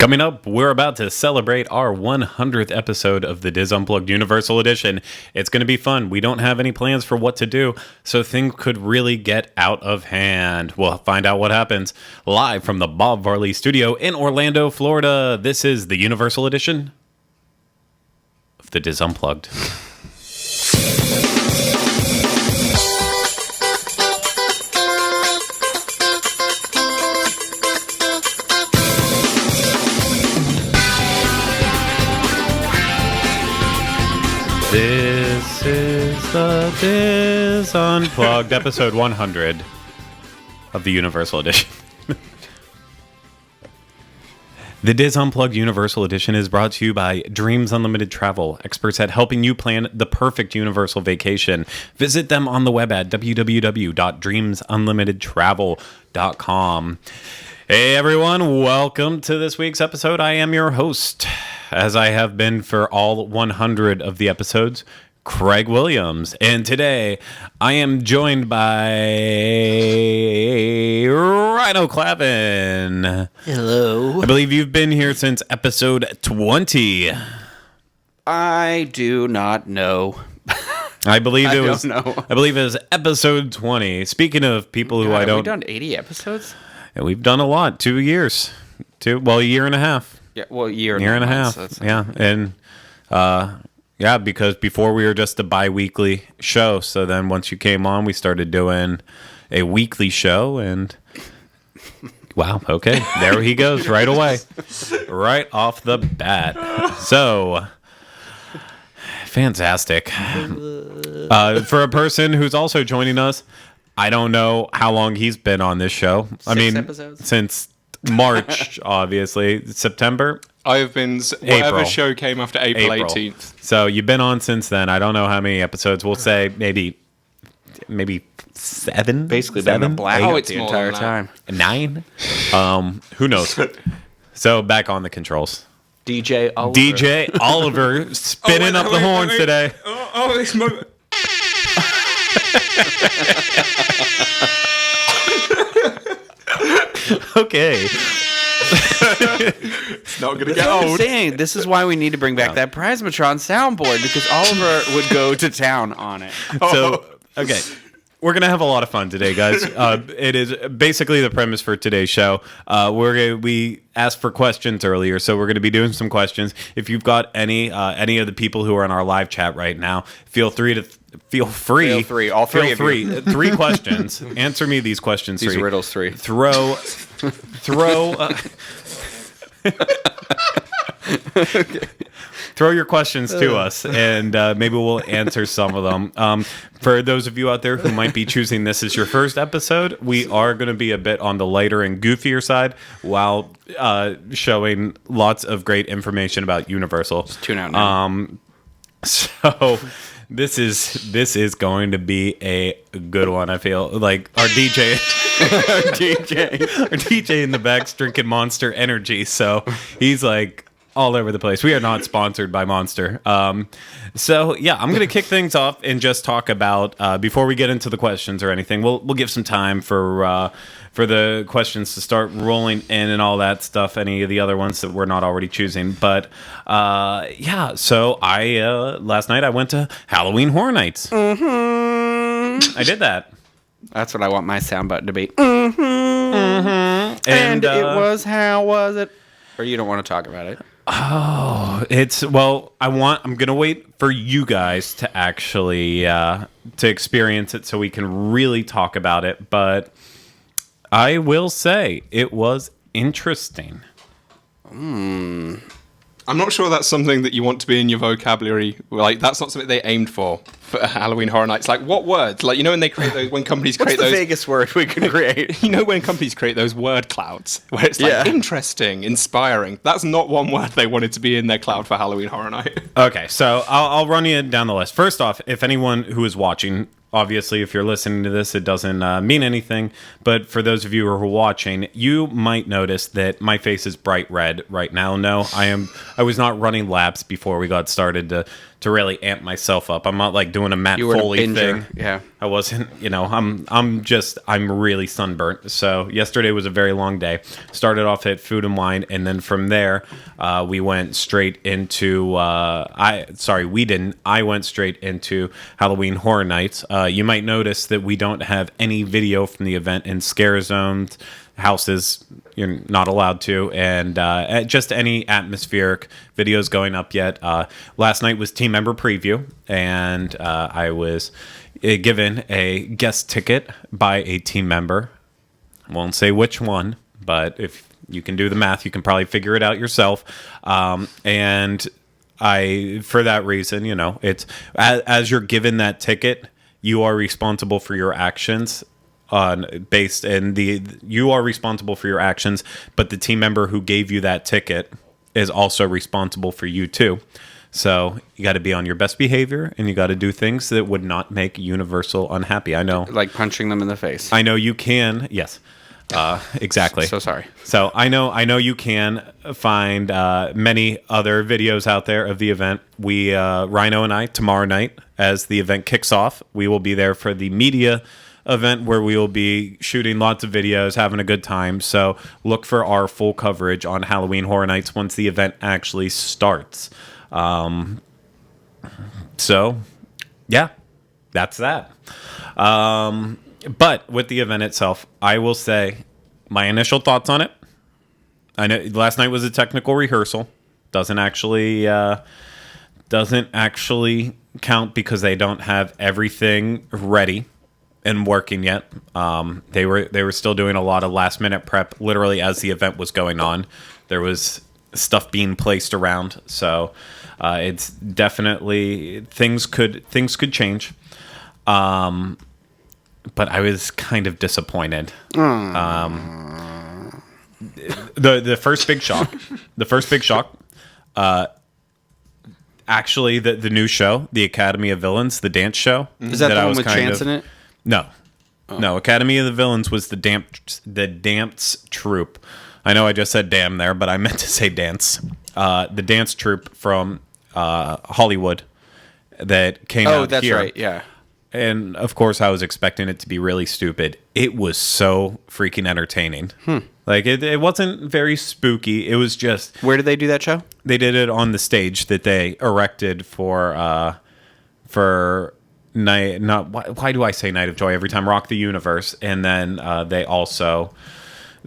Coming up, we're about to celebrate our 100th episode of the Diz Unplugged Universal Edition. It's going to be fun. We don't have any plans for what to do, so things could really get out of hand. We'll find out what happens live from the Bob Varley Studio in Orlando, Florida. This is the Universal Edition of the Diz Unplugged. This is the Diz Unplugged, episode 100 of the Universal Edition. The Diz Unplugged Universal Edition is brought to you by Dreams Unlimited Travel, experts at helping you plan the perfect universal vacation. Visit them on the web at www.dreamsunlimitedtravel.com. Hey everyone, welcome to this week's episode. I am your host, as I have been for all 100 of the episodes, Craig Williams. And today I am joined by Rhino Clavin. Hello. I believe you've been here since episode 20. I do not know. I believe it was. Don't know. I believe it was episode 20. Speaking of people who I don't. Have we done 80 episodes? Yeah, we've done a lot. 2 years. A year and a half. Yeah, well, year and a half. So yeah, and because before we were just a bi-weekly show. So then once you came on, we started doing a weekly show, and wow, okay, there he goes right away, right off the bat. So fantastic. For a person who's also joining us, I don't know how long he's been on this show. Six episodes? Since March, obviously. September? I've been... Whatever show came after April 18th. So you've been on since then. I don't know how many episodes. We'll say maybe 7? Basically been a blackout the entire time. 9? Who knows? So back on the controls. DJ Oliver spinning up the horns today. This moment. Okay. It's not going to get I'm old. saying, this is why we need to bring back that Prismatron soundboard, because Oliver would go to town on it. So, okay. We're going to have a lot of fun today, guys. It is basically the premise for today's show. We asked for questions earlier, so we're going to be doing some questions. If you've got any of the people who are in our live chat right now, feel free. All three of you. 3 questions. Answer me these questions. These riddles 3. Throw. Okay. Throw your questions to us, and maybe we'll answer some of them. For those of you out there who might be choosing this as your first episode, we are going to be a bit on the lighter and goofier side while showing lots of great information about Universal. Just tune out now. So this is going to be a good one. I feel like our DJ, our DJ in the back's drinking Monster Energy, so he's like all over the place. We are not sponsored by Monster. So yeah, I'm going to kick things off and just talk about before we get into the questions or anything. We'll give some time for the questions to start rolling in and all that stuff. Any of the other ones that we're not already choosing, but yeah. So I last night I went to Halloween Horror Nights. I did that. That's what I want my sound button to be. And it was, how was it? Or you don't want to talk about it? Oh, I'm going to wait for you guys to actually to experience it so we can really talk about it, but I will say it was interesting. I'm not sure that's something that you want to be in your vocabulary. Like, that's not something they aimed for Halloween Horror Nights. Like, what words? Like, you know when they create those, when companies create those... What's the vaguest word we can create? You know when companies create those word clouds, where it's like, interesting, inspiring. That's not one word they wanted to be in their cloud for Halloween Horror Night. Okay, so I'll run you down the list. First off, if anyone who is watching... Obviously, if you're listening to this, it doesn't mean anything. But for those of you who are watching, you might notice that my face is bright red right now. No, I was not running laps before we got started to really amp myself up. I'm not like doing a Matt You were Foley a binger, thing. yeah. I wasn't, I'm really sunburnt. So yesterday was a very long day. Started off at Food and Wine, and then from there, we went straight into, we didn't. I went straight into Halloween Horror Nights. You might notice that we don't have any video from the event in Scare Zones, houses. You're not allowed to, and just any atmospheric videos going up yet. Last night was team member preview, and I was given a guest ticket by a team member. I won't say which one, but if you can do the math, you can probably figure it out yourself. And for that reason, it's as you're given that ticket, you are responsible for your actions. You are responsible for your actions, but the team member who gave you that ticket is also responsible for you too. So you got to be on your best behavior, and you got to do things that would not make Universal unhappy. I know, like punching them in the face. I know you can. Yes, exactly. So sorry. So I know you can find many other videos out there of the event. Rhino and I, tomorrow night, as the event kicks off, we will be there for the media event where we will be shooting lots of videos, having a good time. So look for our full coverage on Halloween Horror Nights once the event actually starts. So yeah, that's that. But with the event itself, I will say my initial thoughts on it. I know last night was a technical rehearsal. Doesn't actually count because they don't have everything ready and working yet. They were still doing a lot of last minute prep. Literally, as the event was going on, there was stuff being placed around. So it's definitely things could change. But I was kind of disappointed. The first big shock. Actually, the new show, the Academy of Villains, the dance show. Is that the one with Chance in it? No. Oh. No, Academy of the Villains was the dance troupe. I know I just said damn there, but I meant to say dance. The dance troupe from Hollywood that came out here. Oh, that's right, yeah. And, of course, I was expecting it to be really stupid. It was so freaking entertaining. Like, it wasn't very spooky. It was just... Where did they do that show? They did it on the stage that they erected for night. Not why do I say Night of Joy every time? Rock the Universe, and then they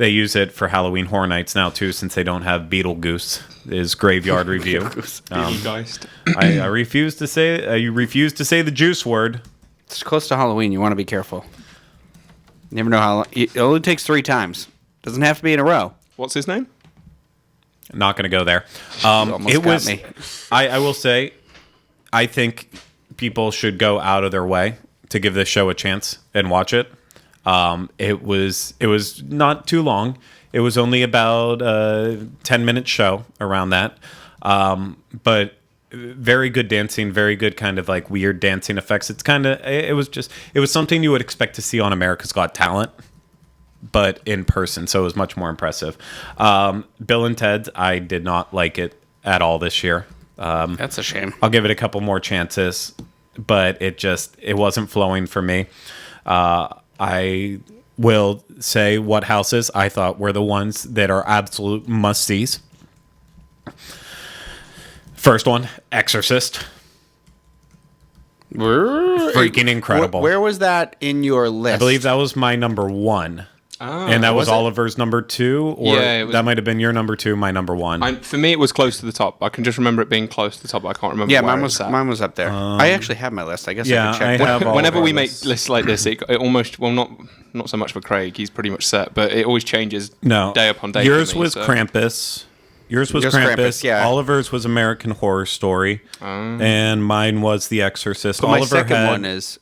use it for Halloween Horror Nights now too, since they don't have Beetlegoose. Is Graveyard Review. I refuse to say. You refuse to say the juice word. It's close to Halloween. You want to be careful. You never know how long. It only takes 3 times. Doesn't have to be in a row. What's his name? Not going to go there. It was. Me. I will say, I think people should go out of their way to give this show a chance and watch it. It was not too long. It was only about a 10-minute show around that. But very good dancing, very good kind of like weird dancing effects. It was something you would expect to see on America's Got Talent, but in person. So it was much more impressive. Bill and Ted, I did not like it at all this year. That's a shame. I'll give it a couple more chances, but it wasn't flowing for me. I will say what houses I thought were the ones that are absolute must-sees. First one, Exorcist. Freaking incredible. Where was that in your list? I believe that was my number 1. And that was Oliver's number 2, or that might have been your number 2, my number 1. For me, it was close to the top. I can just remember it being close to the top. I can't remember. Yeah, mine was up there. I actually have my list. I guess I could check. Whenever we make lists like this, it almost not so much for Craig. He's pretty much set, but it always changes day upon day. Yours was Krampus. Yours was Krampus. Yeah. Oliver's was American Horror Story, and mine was The Exorcist. But my second one is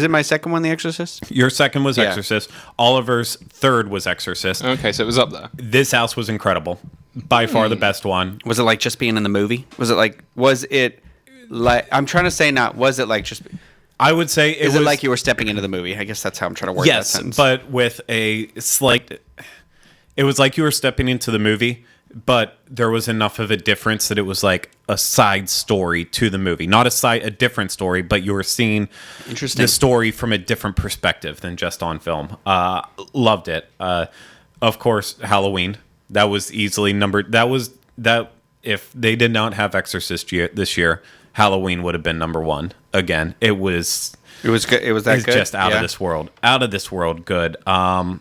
it my second one, The Exorcist? Your second was Exorcist. Oliver's third was Exorcist. Okay, so it was up there. This house was incredible. By far the best one. Was it like just being in the movie? Was it like I'm trying to say was it like just... I would say Is it like you were stepping into the movie? I guess that's how I'm trying to word that sentence. Yes, but with a slight... It was like you were stepping into the movie, but there was enough of a difference that it was like, a side story to the movie, not a different story, but you were seeing the story from a different perspective than just on film. Loved it. Of course, Halloween. That was easily numbered. That if they did not have Exorcist this year, Halloween would have been number one again. It was good. It was that good. Just out of this world. Out of this world good. For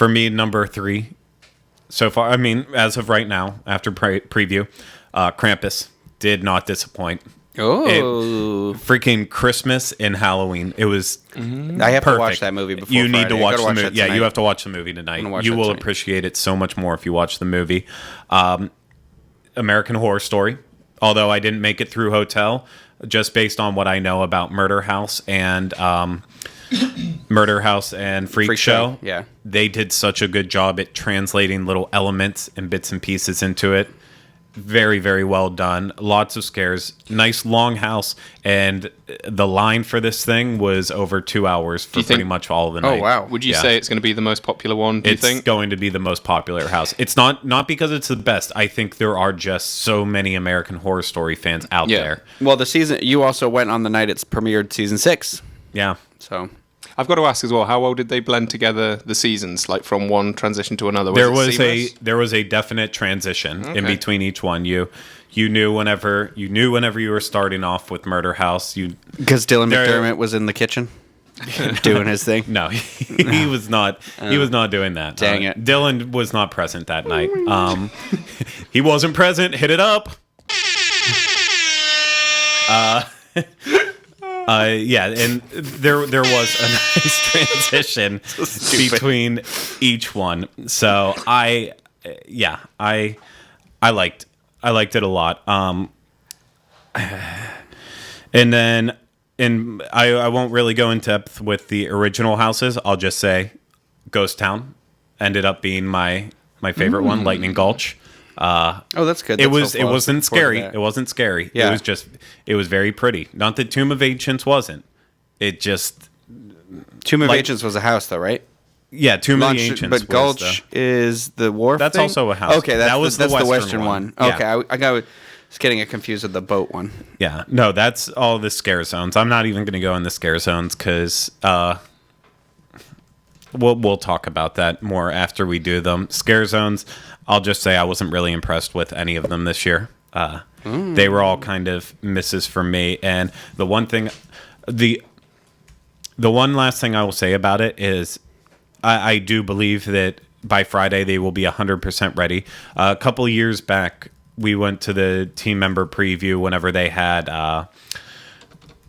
me, number 3 so far. I mean, as of right now, after preview, Krampus did not disappoint. Oh, freaking Christmas and Halloween! It was. I have to watch that movie before. You need Friday. to watch the movie. Yeah, you have to watch the movie tonight. You will appreciate it so much more if you watch the movie. American Horror Story. Although I didn't make it through Hotel, just based on what I know about Murder House and Freak Show. Yeah, they did such a good job at translating little elements and bits and pieces into it. Very, very well done. Lots of scares. Nice long house. And the line for this thing was over 2 hours for pretty much all of the night. Oh, wow. Would you say it's going to be the most popular one, do you think? It's going to be the most popular house. It's not because it's the best. I think there are just so many American Horror Story fans out there. Well, you also went on the night it's premiered season 6. Yeah. So... I've got to ask as well, how well did they blend together the seasons, like from one transition to another? There was a definite transition in between each one. You knew whenever you were starting off with Murder House, because Dylan McDermott was in the kitchen doing his thing. No, he was not. He was not doing that. Dang it, Dylan was not present that night. He wasn't present. Hit it up. Yeah, and there was a nice transition between each one. So I liked it a lot. And then I won't really go in depth with the original houses. I'll just say Ghost Town ended up being my favorite one, Lightning Gulch. That's good. It wasn't scary. It wasn't scary. Yeah. It was very pretty. Not that Tomb of Ancients wasn't. It just Tomb of Ancients was a house, though, right? Yeah, Tomb of the Ancients. But Gulch is the wharf. That's thing? also a house. Okay, that's the Western one. Yeah. Okay, I was getting it confused with the boat one. Yeah, no, that's all the scare zones. I'm not even going to go in the scare zones because we'll talk about that more after we do them. Scare zones. I'll just say I wasn't really impressed with any of them this year. They were all kind of misses for me. And the one last thing I will say about it is I do believe that by Friday they will be 100% ready. A couple of years back, we went to the team member preview whenever they had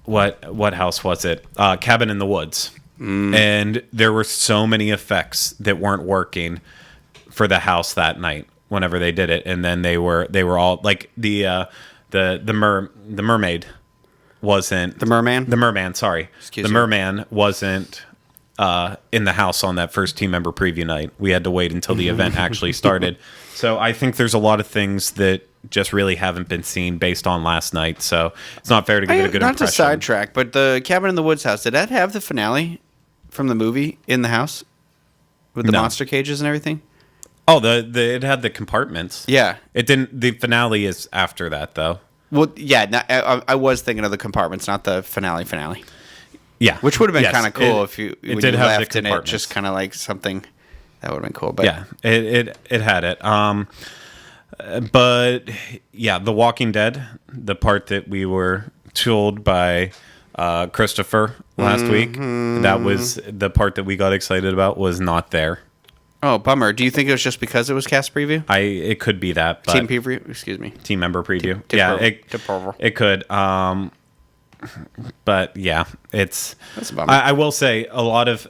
what house was it? Cabin in the Woods. And there were so many effects that weren't working for the house that night whenever they did it, and then they were all like the mermaid wasn't the merman sorry Excuse the me. merman wasn't in the house on that first team member preview night. We had to wait until the event actually started. So I think there's a lot of things that just really haven't been seen based on last night, so it's not fair to give it a good impression. Not to sidetrack, but the Cabin in the Woods house, did that have the finale from the movie in the house with the monster cages and everything? Oh, it had the compartments. Yeah. It didn't. The finale is after that, though. Well, yeah. I was thinking of the compartments, not the finale. Yeah, which would have been kind of cool if you did have left the and it just kind of like something that would have been cool. But yeah, it had it. But yeah, The Walking Dead, the part that we were told by Christopher last week, that was the part that we got excited about, was not there. Oh, bummer. Do you think it was just because it was cast preview? It could be that. But Team preview? Excuse me. Team member preview. It could. But yeah, that's a bummer. I will say a lot of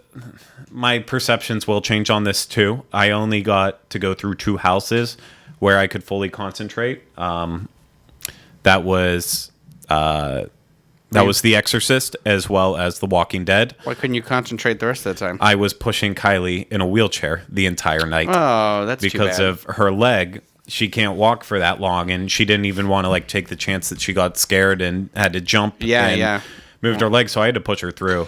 my perceptions will change on this too. I only got to go through 2 houses where I could fully concentrate. That was The Exorcist as well as The Walking Dead. Why couldn't you concentrate the rest of the time? I was pushing Kylie in a wheelchair the entire night. Oh, that's too bad. Because of her leg. She can't walk for that long, and she didn't even want to take the chance that she got scared and had to jump. Moved her leg, so I had to push her through.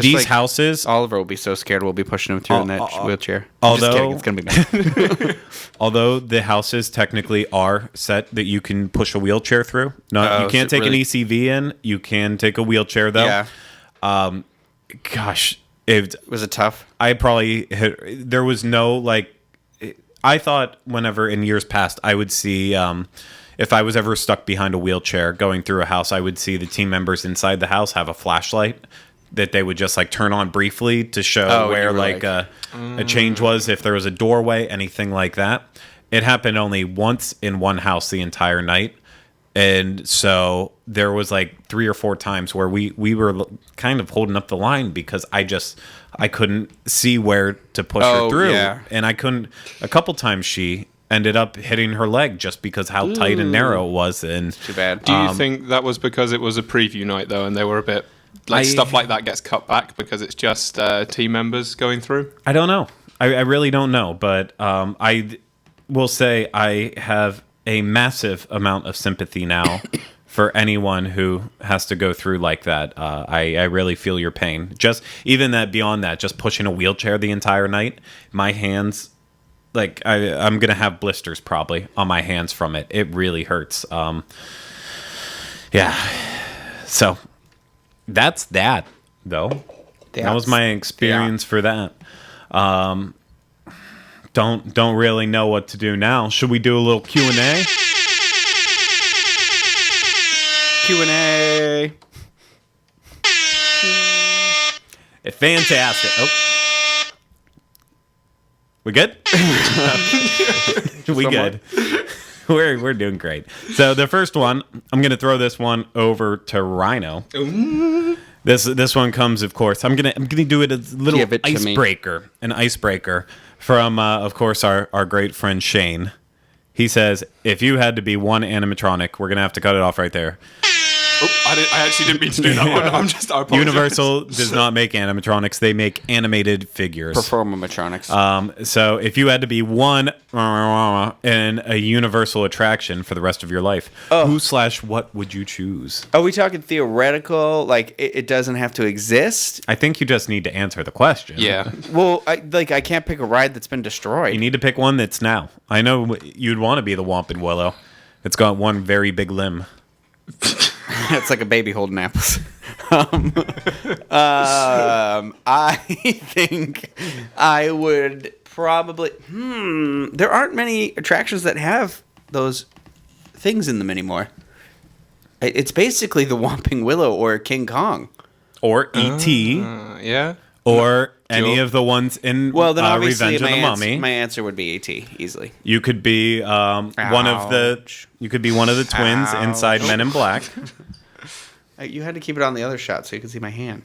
these houses, Oliver will be so scared we'll be pushing him through in that wheelchair. although- I'm just kidding. It's gonna be me. although the houses technically are set that you can push a wheelchair through. No, you can't so take really- an ECV in. You can take a wheelchair though. Yeah. Gosh, it Was it tough? I probably hit, there was no like. I thought whenever in years past I would see if I was ever stuck behind a wheelchair going through a house, I would see the team members inside the house have a flashlight that they would just like turn on briefly to show where like a change was, if there was a doorway, anything like that. It happened only once in one house the entire night. And so there was like 3 or 4 times where we were kind of holding up the line because I couldn't see where to push her through. Yeah. And I couldn't. A couple times she ended up hitting her leg just because how tight and narrow it was. And Too bad. Do you think that was because it was a preview night though, and they were a bit like stuff like that gets cut back because it's just team members going through? I don't know. I really don't know. But I will say I have a massive amount of sympathy now for anyone who has to go through like that. I really feel your pain. Just even that beyond that, just pushing a wheelchair the entire night, my hands, like I'm gonna have blisters probably on my hands from it. It really hurts. Yeah. So that's that though. That was my experience for that. Don't really know what to do now. Should we do a little Q&A? Q&A. Fantastic. Oh. We good? We good. We're doing great. So the first one, I'm going to throw this one over to Rhino. This one comes, of course. I'm gonna do it as a little Give it to me. icebreaker, an icebreaker from, of course, our great friend Shane. He says, if you had to be one animatronic, we're gonna have to cut it off right there. Oh, I actually didn't mean to do that one. I apologize. Universal does not make animatronics; they make animated figures. Performatronics. So if you had to be one in a Universal attraction for the rest of your life, who/what would you choose? Are we talking theoretical? Like it doesn't have to exist? I think you just need to answer the question. Yeah. Well, I can't pick a ride that's been destroyed. You need to pick one that's now. I know you'd want to be the Whomping Willow. It's got one very big limb. It's like a baby holding apples. I think I would probably. There aren't many attractions that have those things in them anymore. It's basically the Whomping Willow or King Kong. Or E.T. Yeah. Or any of the ones in Well, then obviously Revenge of the Mummy. my answer would be E.T. easily. You could be one of the. You could be one of the twins inside Men in Black. You had to keep it on the other shot so you could see my hand.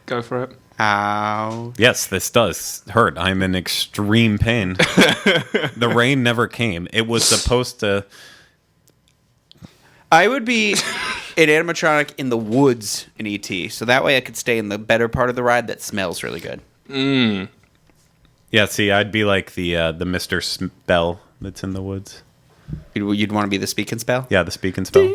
Go for it. Ow. Yes, this does hurt. I'm in extreme pain. The rain never came. It was supposed to. I would be an animatronic in the woods in E.T. So that way I could stay in the better part of the ride that smells really good. Yeah, see, I'd be like the Mr. Spell that's in the woods. You'd want to be the speak and spell? Yeah, the speak and spell.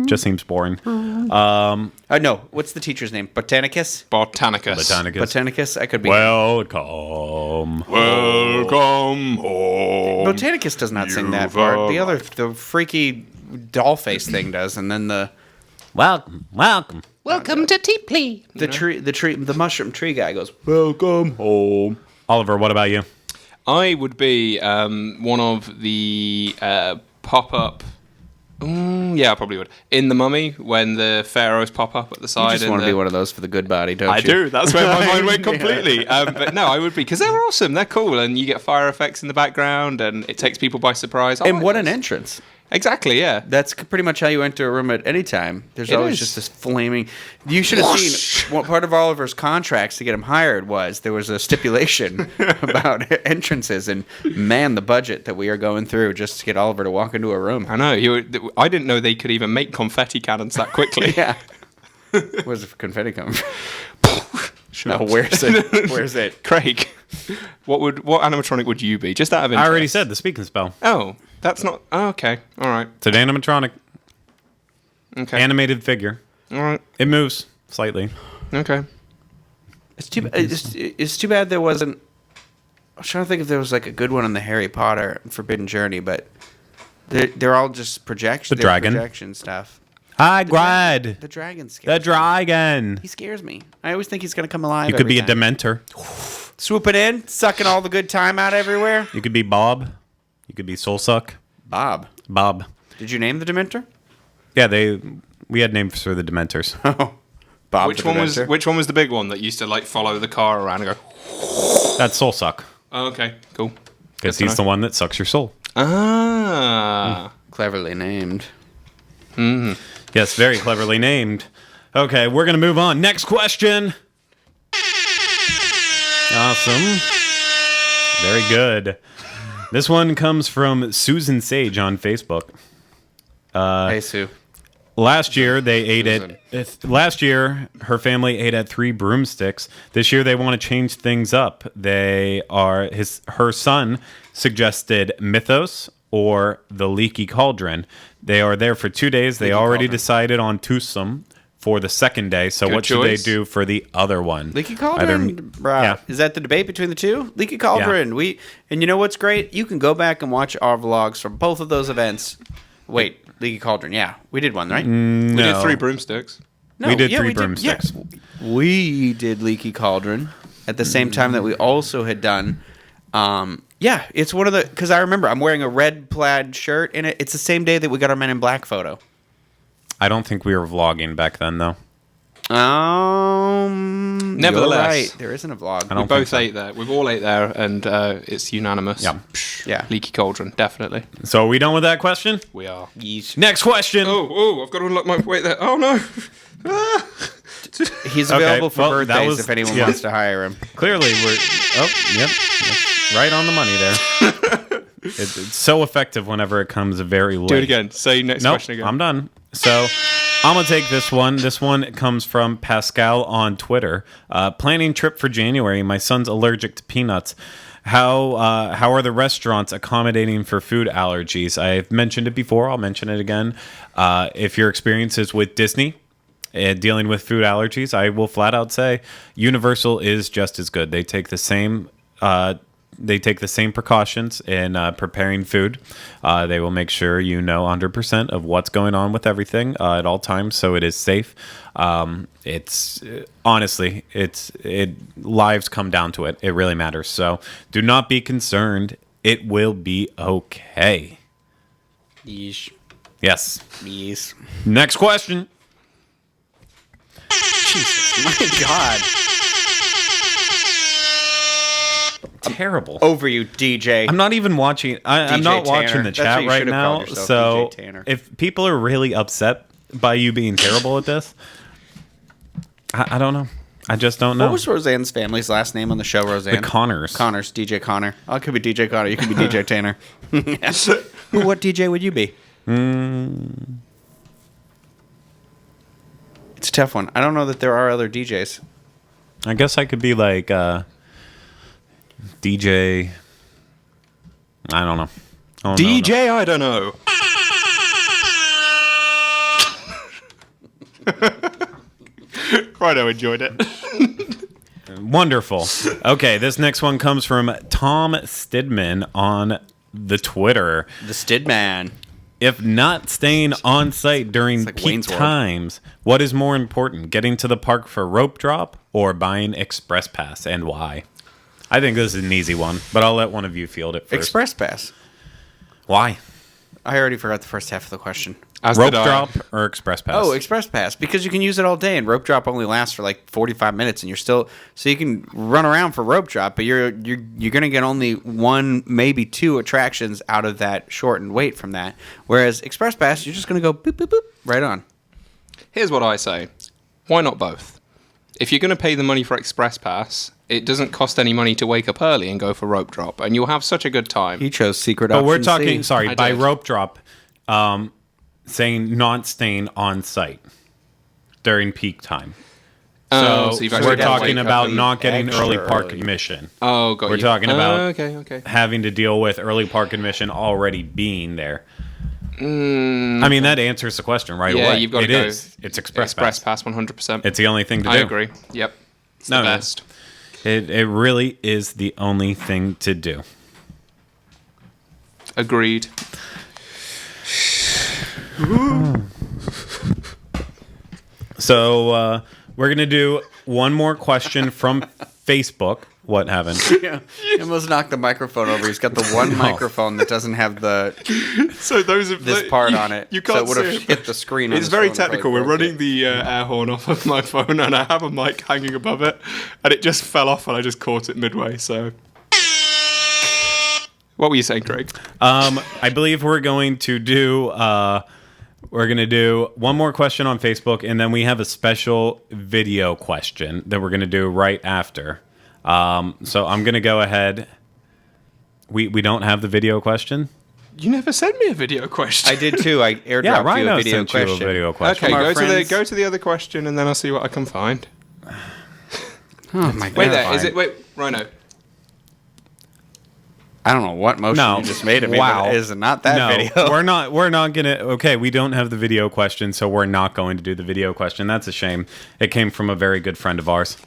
Just seems boring. No, what's the teacher's name? Botanicus? Botanicus. Botanicus? I could be. Welcome. Welcome home. Botanicus does not sing that part. The freaky doll face thing does, and then the Welcome. Welcome to Teeplee. the mushroom tree guy goes, "Welcome home." Oliver, what about you? I would be one of the pop-up. Yeah, I probably would. In The Mummy, when the pharaohs pop up at the side. You just want to be one of those for the good body, don't you? I do. That's where my mind went completely. But no, I would be, because they're awesome. They're cool, and you get fire effects in the background, and it takes people by surprise. And what an entrance. Exactly, yeah. That's pretty much how you enter a room at any time. There's It always is. just this flaming. You should have seen what part of Oliver's contracts to get him hired was there was a stipulation about entrances, and man, the budget that we are going through just to get Oliver to walk into a room. I know. I didn't know they could even make confetti cannons that quickly. Yeah. Where's the confetti coming from? No, where's it? Where's it? Craig, what animatronic would you be? Just out of interest. I already said the speak and spell. Oh, that's not. Oh, okay. All right. It's an animatronic Okay. animated figure. All right. It moves. slightly. Okay. It's too bad there wasn't. I was trying to think if there was like a good one on the Harry Potter Forbidden Journey, but they're all just projection. The dragon. Projection stuff. Grad. The dragon scares The me. dragon. He scares me. I always think he's gonna come alive. You could be every a time. Dementor. Swooping in, sucking all the good time out everywhere. You could be Bob. You could be Soul Suck. Bob. Did you name the Dementor? Yeah, we had names for the Dementors. Oh, Bob. Which the one was Dementor. which one was the big one that used to like follow the car around and go? That's Soul Suck. Oh, okay, cool. Because Good to he's know. the one that sucks your soul. Ah. Cleverly named. Yes, very cleverly named. Okay, we're going to move on. Next question. Awesome. Very good. This one comes from Susan Sage on Facebook. Hey, Sue. Last year they ate Last year her family ate at 3 broomsticks. This year they want to change things up. Her son suggested Mythos or the Leaky Cauldron. They are there for 2 days. They already decided on twosome for the second day. So Good what should they choice. do for the other one? Leaky Cauldron, bruh. Yeah. Is that the debate between the two? Leaky Cauldron. And you know what's great? You can go back and watch our vlogs from both of those events. Wait, Leaky Cauldron. Yeah, we did one, right? We did No. 3 broomsticks. No, we did yeah, 3 yeah. broomsticks. We did Leaky Cauldron at the same time that we also had done. Yeah, it's one of the because I remember I'm wearing a red plaid shirt in it. It's the same day that we got our Men in Black photo. I don't think we were vlogging back then, though. Nevertheless. you're right. There isn't a vlog. I We don't both think so. ate there. We've all ate there, and it's unanimous. Yeah. Yeah. Leaky Cauldron, definitely. So are we done with that question? We are. Yeesh. Next question. Oh, I've got to unlock my... Wait there. Oh, no. He's Okay, available for well, that birthdays was- if anyone yeah. wants to hire him. Clearly, we're. Oh, yep. That's right on the money there. It's so effective whenever it comes very late. Do it again. Say next Nope, question again. I'm done. So I'm going to take this one. This one comes from Pascal on Twitter. Planning trip for January. My son's allergic to peanuts. How are the restaurants accommodating for food allergies? I've mentioned it before. I'll mention it again. If your experience is with Disney, dealing with food allergies, I will flat out say Universal is just as good. They take the same precautions in preparing food. They will make sure you know 100% of what's going on with everything at all times, so it is safe. It's honestly, lives come down to it. It really matters. So do not be concerned. It will be okay. Yeesh. Yes. Yeesh. Next question. My God. Terrible. Over you, DJ. I'm not even watching. I'm DJ not watching Tanner. the That's what chat you right should have now. called yourself, So DJ Tanner. if people are really upset by you being terrible at this, I don't know. I just don't know. What was Roseanne's family's last name on the show, Roseanne? The Connors. Connors, DJ Connor. Oh, it could be DJ Connor. You could be DJ Tanner. What DJ would you be? It's a tough one. I don't know that there are other DJs. I guess I could be like DJ. I don't know. Oh, DJ, I don't know. Righto, enjoyed it. Wonderful. Okay, this next one comes from Tom Stidman on the Twitter. The Stidman. If not staying on site during It's like peak Wayne's World. times, what is more important, getting to the park for rope drop or buying Express Pass, and why? I think this is an easy one, but I'll let one of you field it first. Express Pass. Why? I already forgot the first half of the question. As Rope did I. drop or Express Pass? Oh, Express Pass, because you can use it all day, and rope drop only lasts for like 45 minutes, and you're still so you can run around for rope drop, but you're gonna get only one, maybe two attractions out of that shortened wait from that. Whereas Express Pass, you're just gonna go boop boop boop right on. Here's what I say. Why not both? If you're going to pay the money for Express Pass, it doesn't cost any money to wake up early and go for rope drop, and you'll have such a good time. He chose secret. But we're option talking, C. sorry, I by did. rope drop, saying not staying on site during peak time. Oh, So you've we're actually got to talking wake up about and- not getting extra early park early. admission. Oh, got We're you. talking about Okay. having to deal with early park admission already being there. I mean, that answers the question right Yeah, away. you've got to It go. is. It's Express Express Pass. Pass, 100%. It's the only thing to do. I agree. Yep. It's the best. It really is the only thing to do. Agreed. So we're going to do one more question from Facebook. What happened? Yeah. He almost knocked the microphone over. He's got the one microphone that doesn't have So those are this part on it. You can't so it would have see it. hit the screen. On It's his very phone and probably technical. We're broke running it. the air horn off of my phone, and I have a mic hanging above it, and it just fell off, and I just caught it midway. So, what were you saying, Craig? I believe we're going to do one more question on Facebook, and then we have a special video question that we're going to do right after. So I'm going to go ahead. We don't have the video question. You never sent me a video question. I did too. I airdropped Yeah, you Rhino a video sent you a question. video question. Okay, From our go friends. to the other question, and then I'll see what I can find. Oh my god! Wait, there is it. Wait, Rhino. I don't know what motion No. you just made at me. Wow. But it is not that No, video. we're not gonna. Okay, we don't have the video question, so we're not going to do the video question. That's a shame. It came from a very good friend of ours.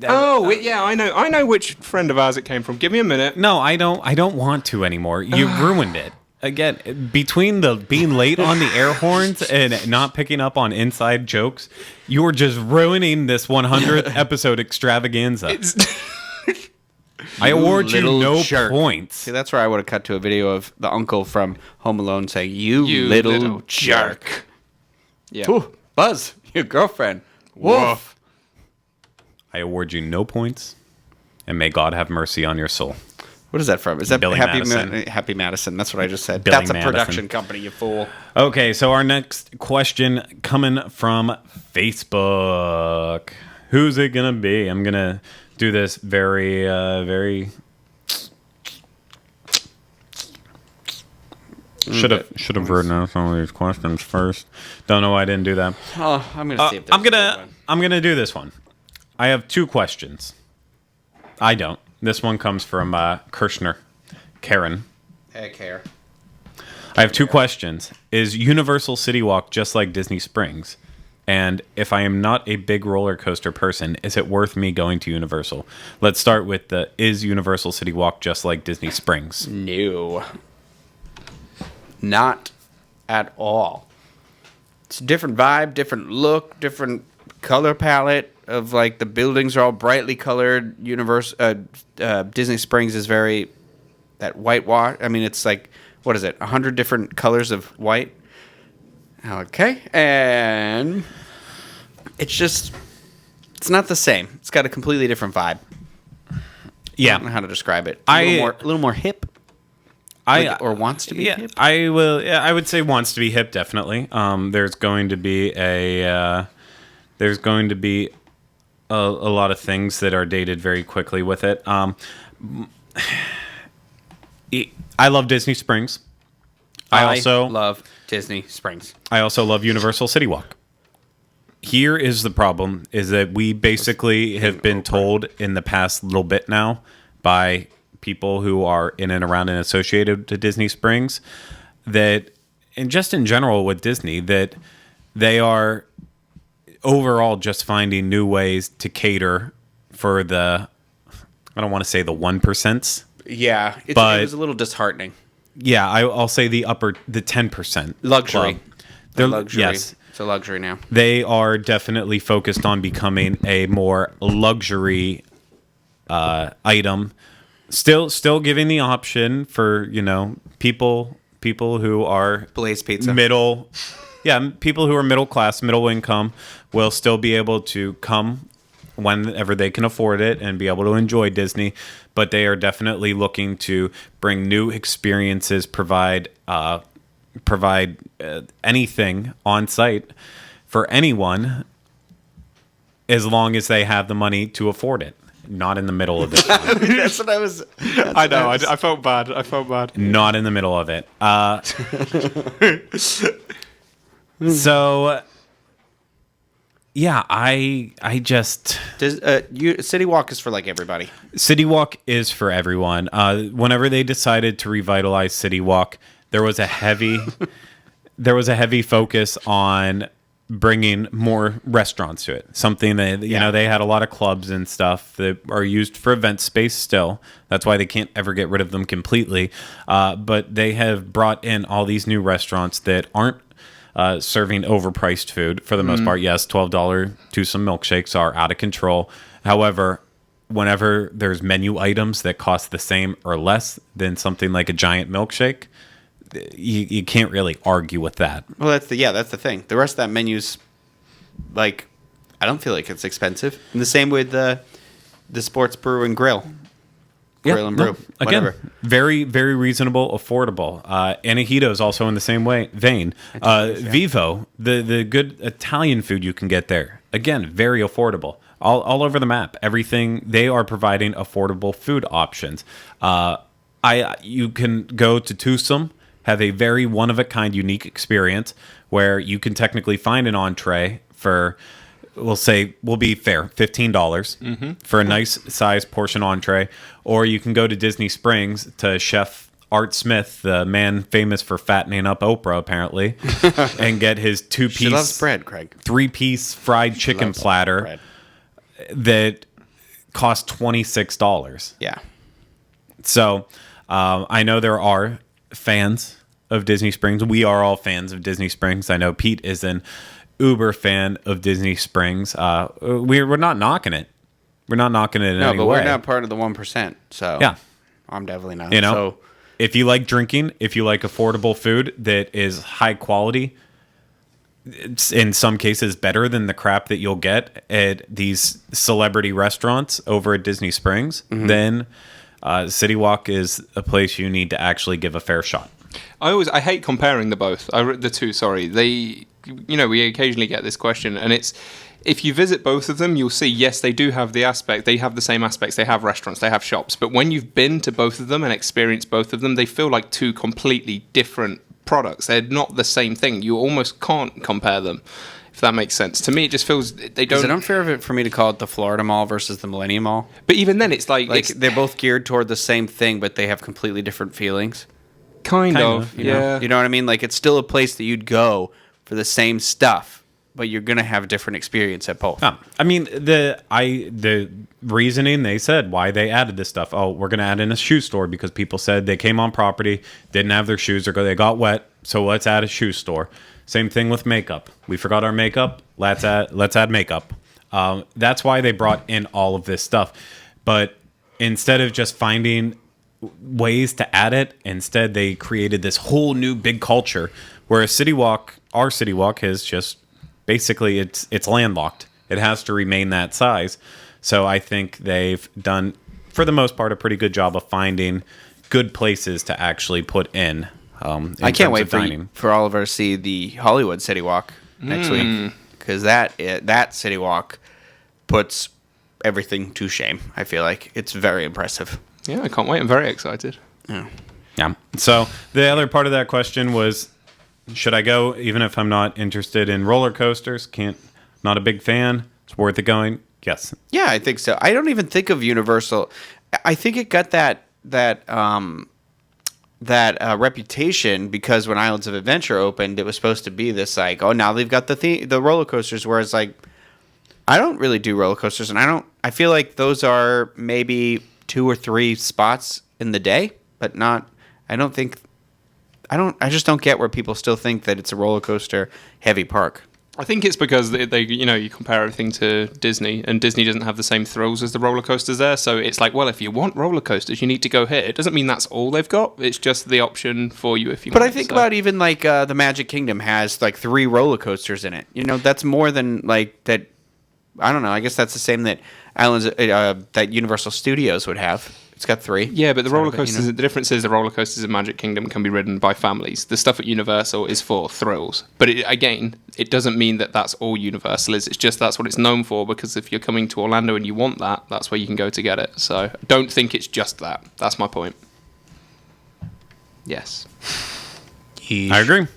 Oh, yeah, I know which friend of ours it came from. Give me a minute. No, I don't want to anymore. You ruined it. Again, between the being late on the air horns and not picking up on inside jokes, you were just ruining this 100th episode extravaganza. I award you little no jerk. points. See, that's where I would have cut to a video of the uncle from Home Alone saying, "You, little jerk." Yeah. Ooh, Buzz, your girlfriend. Woof. I award you no points, and may God have mercy on your soul. What is that from? Is that Billy Happy Madison. Happy Madison? That's what I just said. Billy That's a Madison. production company, you fool. Okay, so our next question coming from Facebook. Who's it gonna be? I'm gonna do this very. Should have written out some of these questions first. Don't know why I didn't do that. Oh, I'm gonna see if there's I'm gonna do this one. I have two questions. I don't. This one comes from Kirshner, Karen. Heck hair. I have two questions. Is Universal City Walk just like Disney Springs? And if I am not a big roller coaster person, is it worth me going to Universal? Let's start with is Universal City Walk just like Disney Springs? No. Not at all. It's a different vibe, different look, different color palette of like the buildings are all brightly colored. Disney Springs is very that whitewash. I mean, it's like what is it? 100 different colors of white. Okay, and it's not the same. It's got a completely different vibe. Yeah. I don't know how to describe it. A A little more hip. Or wants to be hip. I will. Yeah, I would say wants to be hip. Definitely. There's going to be a lot of things that are dated very quickly with it. I love Disney Springs. I also love Disney Springs. I also love Universal City Walk. Here is the problem: is that we basically have been told in the past little bit now by people who are in and around and associated to Disney Springs that, and just in general with Disney, that they are overall just finding new ways to cater for I don't want to say the 1%. Yeah, it was a little disheartening. Yeah, I'll say the 10%. Luxury. club. They're luxury. Yes. It's a luxury now. They are definitely focused on becoming a more luxury item. Still giving the option for, people who are Blaze Pizza. people who are middle class, middle income will still be able to come whenever they can afford it and be able to enjoy Disney, but they are definitely looking to bring new experiences, provide anything on site for anyone as long as they have the money to afford it. Not in the middle of it. That's what I was. I know. I felt bad. Not in the middle of it. So, yeah, I just City Walk is for like everybody. City Walk is for everyone. Whenever they decided to revitalize City Walk, there was a heavy focus on bringing more restaurants to it. Something that you know, they had a lot of clubs and stuff that are used for event space still. That's why they can't ever get rid of them completely. But they have brought in all these new restaurants that aren't serving overpriced food for the most part. Yes, $12 Twosome milkshakes are out of control. However, whenever there's menu items that cost the same or less than something like a giant milkshake, you can't really argue with that. Well, that's the thing. The rest of that menu's like, I don't feel like it's expensive. And the same with the sports brew and grill. Grill and brew. Whatever. Again, very, very reasonable, affordable. Anahito's also in the same vein. Vivo, the good Italian food you can get there. Again, very affordable. All over the map. Everything, they are providing affordable food options. You can go to Twosome, have a very one-of-a-kind, unique experience where you can technically find an entree for, we'll be fair, $15 for a nice size portion entree. Or you can go to Disney Springs to Chef Art Smith, the man famous for fattening up Oprah, apparently, and get his She loves bread, Craig. 3-piece fried chicken platter bread that costs $26. Yeah. So I know there are fans of Disney Springs. We are all fans of Disney Springs. I know Pete is an uber fan of Disney Springs. We're not knocking it. We're not knocking it in any way. No, but we're not part of the 1%. So yeah, I'm definitely not. You know, so, if you like drinking, if you like affordable food that is high quality, it's in some cases better than the crap that you'll get at these celebrity restaurants over at Disney Springs, then City Walk is a place you need to actually give a fair shot. I hate comparing the two. Sorry, we occasionally get this question, and it's, if you visit both of them, you'll see, yes, they do have they have the same aspects. They have restaurants, they have shops, but when you've been to both of them and experienced both of them, they feel like two completely different products. They're not the same thing. You almost can't compare them, if that makes sense. To me, it just feels they don't. Is it unfair for me to call it the Florida Mall versus the Millennium Mall? But even then, it's like they're both geared toward the same thing, but they have completely different feelings. Kind of, yeah. You know what I mean? Like, it's still a place that you'd go for the same stuff, but you're gonna have a different experience at both. I mean, the reasoning they said why they added this stuff. Oh, we're gonna add in a shoe store because people said they came on property, didn't have their shoes, or they got wet, so let's add a shoe store. Same thing with makeup. We forgot our makeup. Let's add makeup. That's why they brought in all of this stuff. But instead of just finding ways to add it, instead they created this whole new big culture where our City Walk has just basically it's landlocked. It has to remain that size. So I think they've done, for the most part, a pretty good job of finding good places to actually put in. I can't wait for Oliver to see the Hollywood City Walk next week, because that City Walk puts everything to shame. I feel like it's very impressive. Yeah, I can't wait. I'm very excited. Yeah. So the other part of that question was, should I go even if I'm not interested in roller coasters? Not a big fan. It's worth it going. Yes. Yeah, I think so. I don't even think of Universal. I think it got that reputation because when Islands of Adventure opened, it was supposed to be this like, oh, now they've got the roller coasters. Whereas like, I don't really do roller coasters, and I feel like those are maybe 2 or 3 spots in the day, but not. I just don't get where people still think that it's a roller coaster heavy park. I think it's because they you compare everything to Disney, and Disney doesn't have the same thrills as the roller coasters there. So it's like, well, if you want roller coasters, you need to go here. It doesn't mean that's all they've got. It's just the option for you if you want. But I think about even like the Magic Kingdom has like 3 roller coasters in it. You know, that's more than like that. I don't know. I guess that's the same that that Universal Studios would have. It's got 3. Yeah, but the roller coasters. The difference is the roller coasters in Magic Kingdom can be ridden by families. The stuff at Universal is for thrills. But it doesn't mean that that's all Universal is. It's just that's what it's known for. Because if you're coming to Orlando and you want that, that's where you can go to get it. So I don't think it's just that. That's my point. Yes. Yeesh. I agree.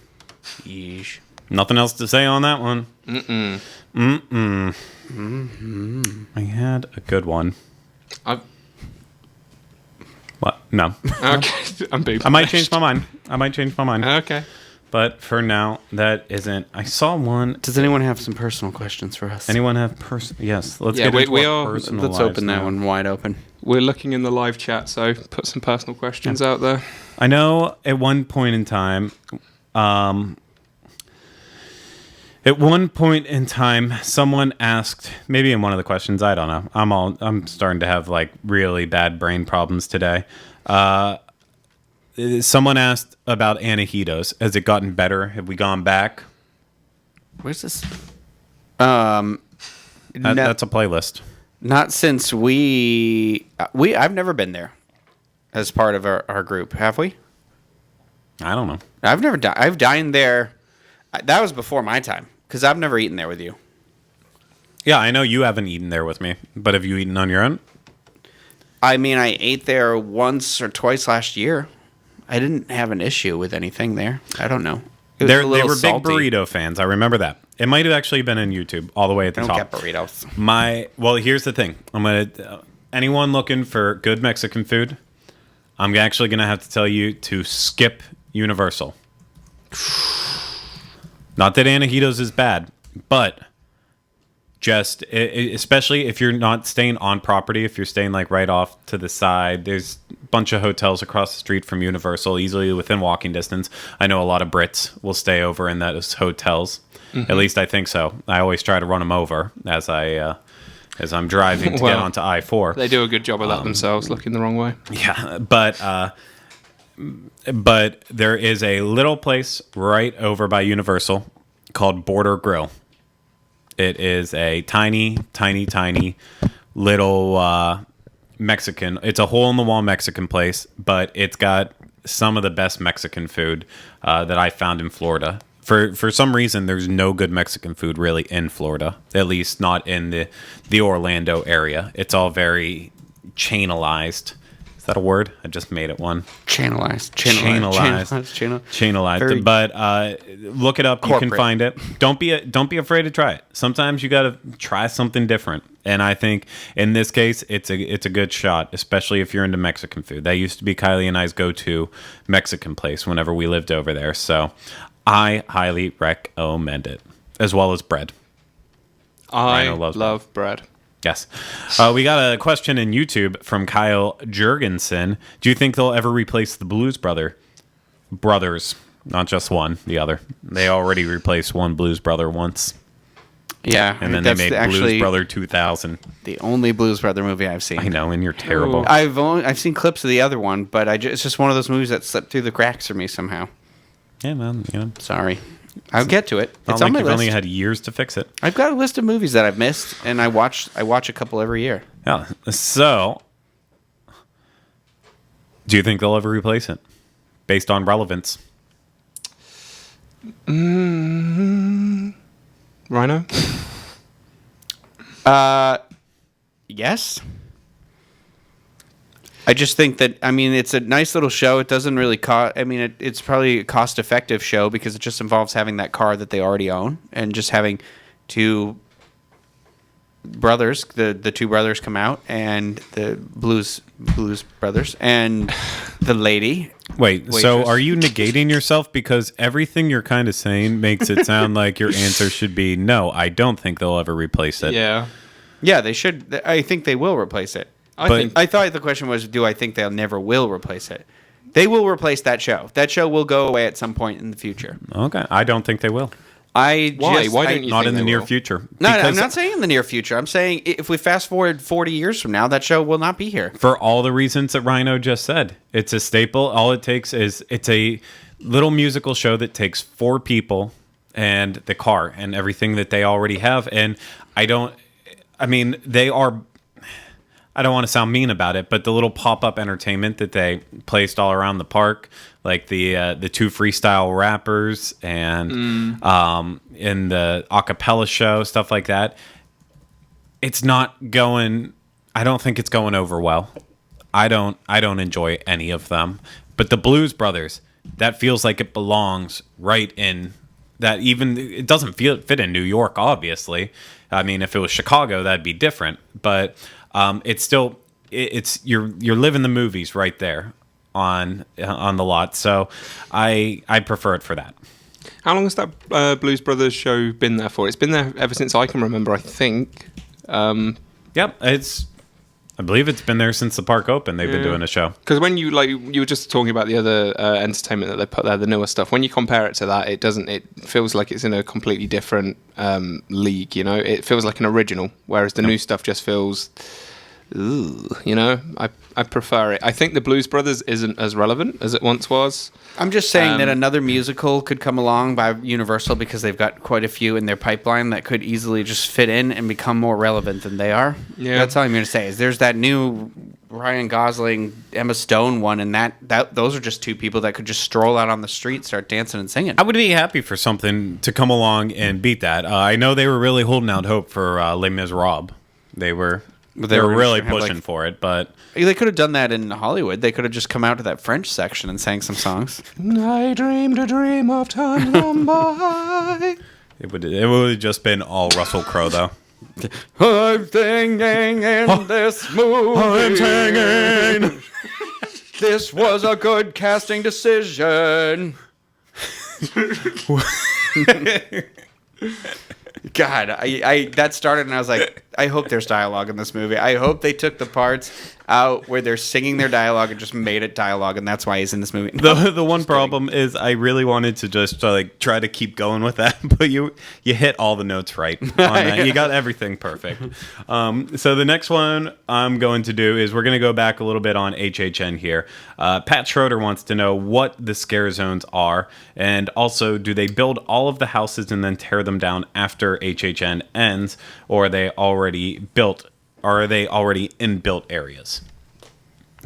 Yeesh. Nothing else to say on that one. Mm-mm. I had a good one. What? No. Okay, I'm being I might change my mind. Okay. But for now, that isn't. I saw one. Does anyone have some personal questions for us? Anyone have Yes, let's Yeah, get into we our are- personal Let's lives open that now. one wide open. We're looking in the live chat, so put some personal questions out there. I know at one point in time, someone asked, maybe in one of the questions, I don't know. I'm starting to have like really bad brain problems today. Someone asked about antojitos. Has it gotten better? Have we gone back? Where's this? That's a playlist. Not since I've never been there as part of our group, have we? I don't know. I've never I've dined there. That was before my time because I've never eaten there with you. Yeah, I know you haven't eaten there with me, but have you eaten on your own? I mean, I ate there once or twice last year. I didn't have an issue with anything there. I don't know. It was They a little were salty. big burrito fans. I remember that. It might have actually been on YouTube, all the way at the I don't top. get burritos. Well, here's the thing. Anyone looking for good Mexican food, I'm actually gonna have to tell you to skip Universal. Not that antojitos is bad, but just especially if you're not staying on property, if you're staying like right off to the side, there's a bunch of hotels across the street from Universal, easily within walking distance. I know a lot of Brits will stay over in those hotels. At least I think so. I always try to run them over as I'm driving to get onto I-4. They do a good job of that themselves, looking the wrong way. Yeah, but there is a little place right over by Universal called Border Grill. It is a tiny little Mexican. It's a hole-in-the-wall Mexican place, but it's got some of the best Mexican food that I found in Florida. For some reason, there's no good Mexican food really in Florida, at least not in the Orlando area. It's all very channelized. Is that a word? I just made it one. Channelized. Channelized. Very But look it up. corporate. You can find it. Don't be afraid to try it. Sometimes you got to try something different. And I think in this case, it's a good shot, especially if you're into Mexican food. That used to be Kylie and I's go-to Mexican place whenever we lived over there. So I highly recommend it, as well as bread. I Rhino loves love bread. Yes. We got a question in YouTube from Kyle Jurgensen. Do you think they'll ever replace the Blues Brothers? Not just one, the other. They already replaced one Blues Brother once. Yeah, And then they made actually Blues Brother 2000. the only Blues Brother movie I've seen. I know, and you're terrible. I've seen clips of the other one, but it's just one of those movies that slipped through the cracks for me somehow. Yeah, man. You know, Sorry. I'll get to it. not It's like on my you've list. only had years to fix it. I've got a list of movies that I've missed, and I watch a couple every year. Yeah. So, do you think they'll ever replace it, based on relevance? Rhino? Yes. I just think that, I mean, it's a nice little show. It doesn't really cost, I mean, it's probably a cost-effective show because it just involves having that car that they already own and just having two brothers, the two brothers come out, and the blues brothers, and the lady. Wait, so Waitress. are you negating yourself? Because everything you're kind of saying makes it sound like your answer should be no, I don't think they'll ever replace it. Yeah. Yeah, they should. I think they will replace it. I thought the question was, do I think they'll never will replace it? They will replace that show. That show will go away at some point in the future. Okay, I don't think they will. Why don't you Not think in the they near will? future. No, I'm Because not saying in the near future. I'm saying if we fast forward 40 years from now, that show will not be here. for all the reasons that Rhino just said. It's a staple. All it takes is it's a little musical show that takes four people and the car and everything that they already have. And I don't want to sound mean about it, but the little pop-up entertainment that they placed all around the park, like the two freestyle rappers and in the a cappella show, stuff like that. It's not going. I don't think it's going over well. I don't enjoy any of them. But the Blues Brothers, that feels like it belongs right in that. Even it doesn't fit in New York, obviously. I mean, if it was Chicago, that'd be different. But it's still it's you're living the movies right there on the lot. So I prefer it for that. How long has that Blues Brothers show been there for? It's been there ever since I can remember, I think. Yep, I believe it's been there since the park opened. They've been doing a show. Because when you were just talking about the other entertainment that they put there, the newer stuff. When you compare it to that, it feels like it's in a completely different league. You know, it feels like an original, whereas the new stuff just feels. Ooh, you know, I prefer it. I think the Blues Brothers isn't as relevant as it once was. I'm just saying that another musical could come along by Universal because they've got quite a few in their pipeline that could easily just fit in and become more relevant than they are. Yeah. That's all I'm going to say. Is there's that new Ryan Gosling, Emma Stone one, and that those are just two people that could just stroll out on the street, start dancing and singing. I would be happy for something to come along and beat that. I know they were really holding out hope for Les Miserables. They were really pushing for it, but they could have done that in Hollywood. They could have just come out to that French section and sang some songs. I dreamed a dream of time gone by. It would have just been all Russell Crowe, though. I'm singing in this movie. I'm singing. This was a good casting decision. God, I that started and I was like, I hope there's dialogue in this movie. I hope they took the parts out where they're singing their dialogue and just made it dialogue, and that's why he's in this movie. The one problem is I really wanted to just try to keep going with that, but you hit all the notes right on that. You got everything perfect. So the next one I'm going to do is we're going to go back a little bit on HHN here. Pat Schroeder wants to know what the scare zones are, and also do they build all of the houses and then tear them down after HHN ends, or are they already built? Or are they already inbuilt areas?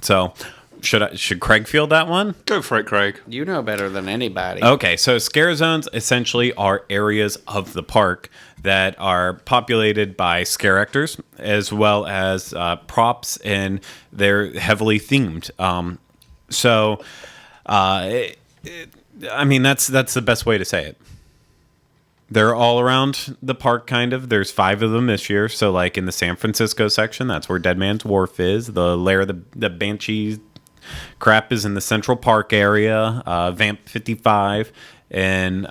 So, should Craig field that one? Go for it, Craig. You know better than anybody. Okay, so scare zones essentially are areas of the park that are populated by scare actors as well as props, and they're heavily themed. I mean, that's the best way to say it. They're all around the park, kind of. There's 5 of them this year. So, like, in the San Francisco section, that's where Dead Man's Wharf is. The lair of the Banshee crap is in the Central Park area. Vamp 55 and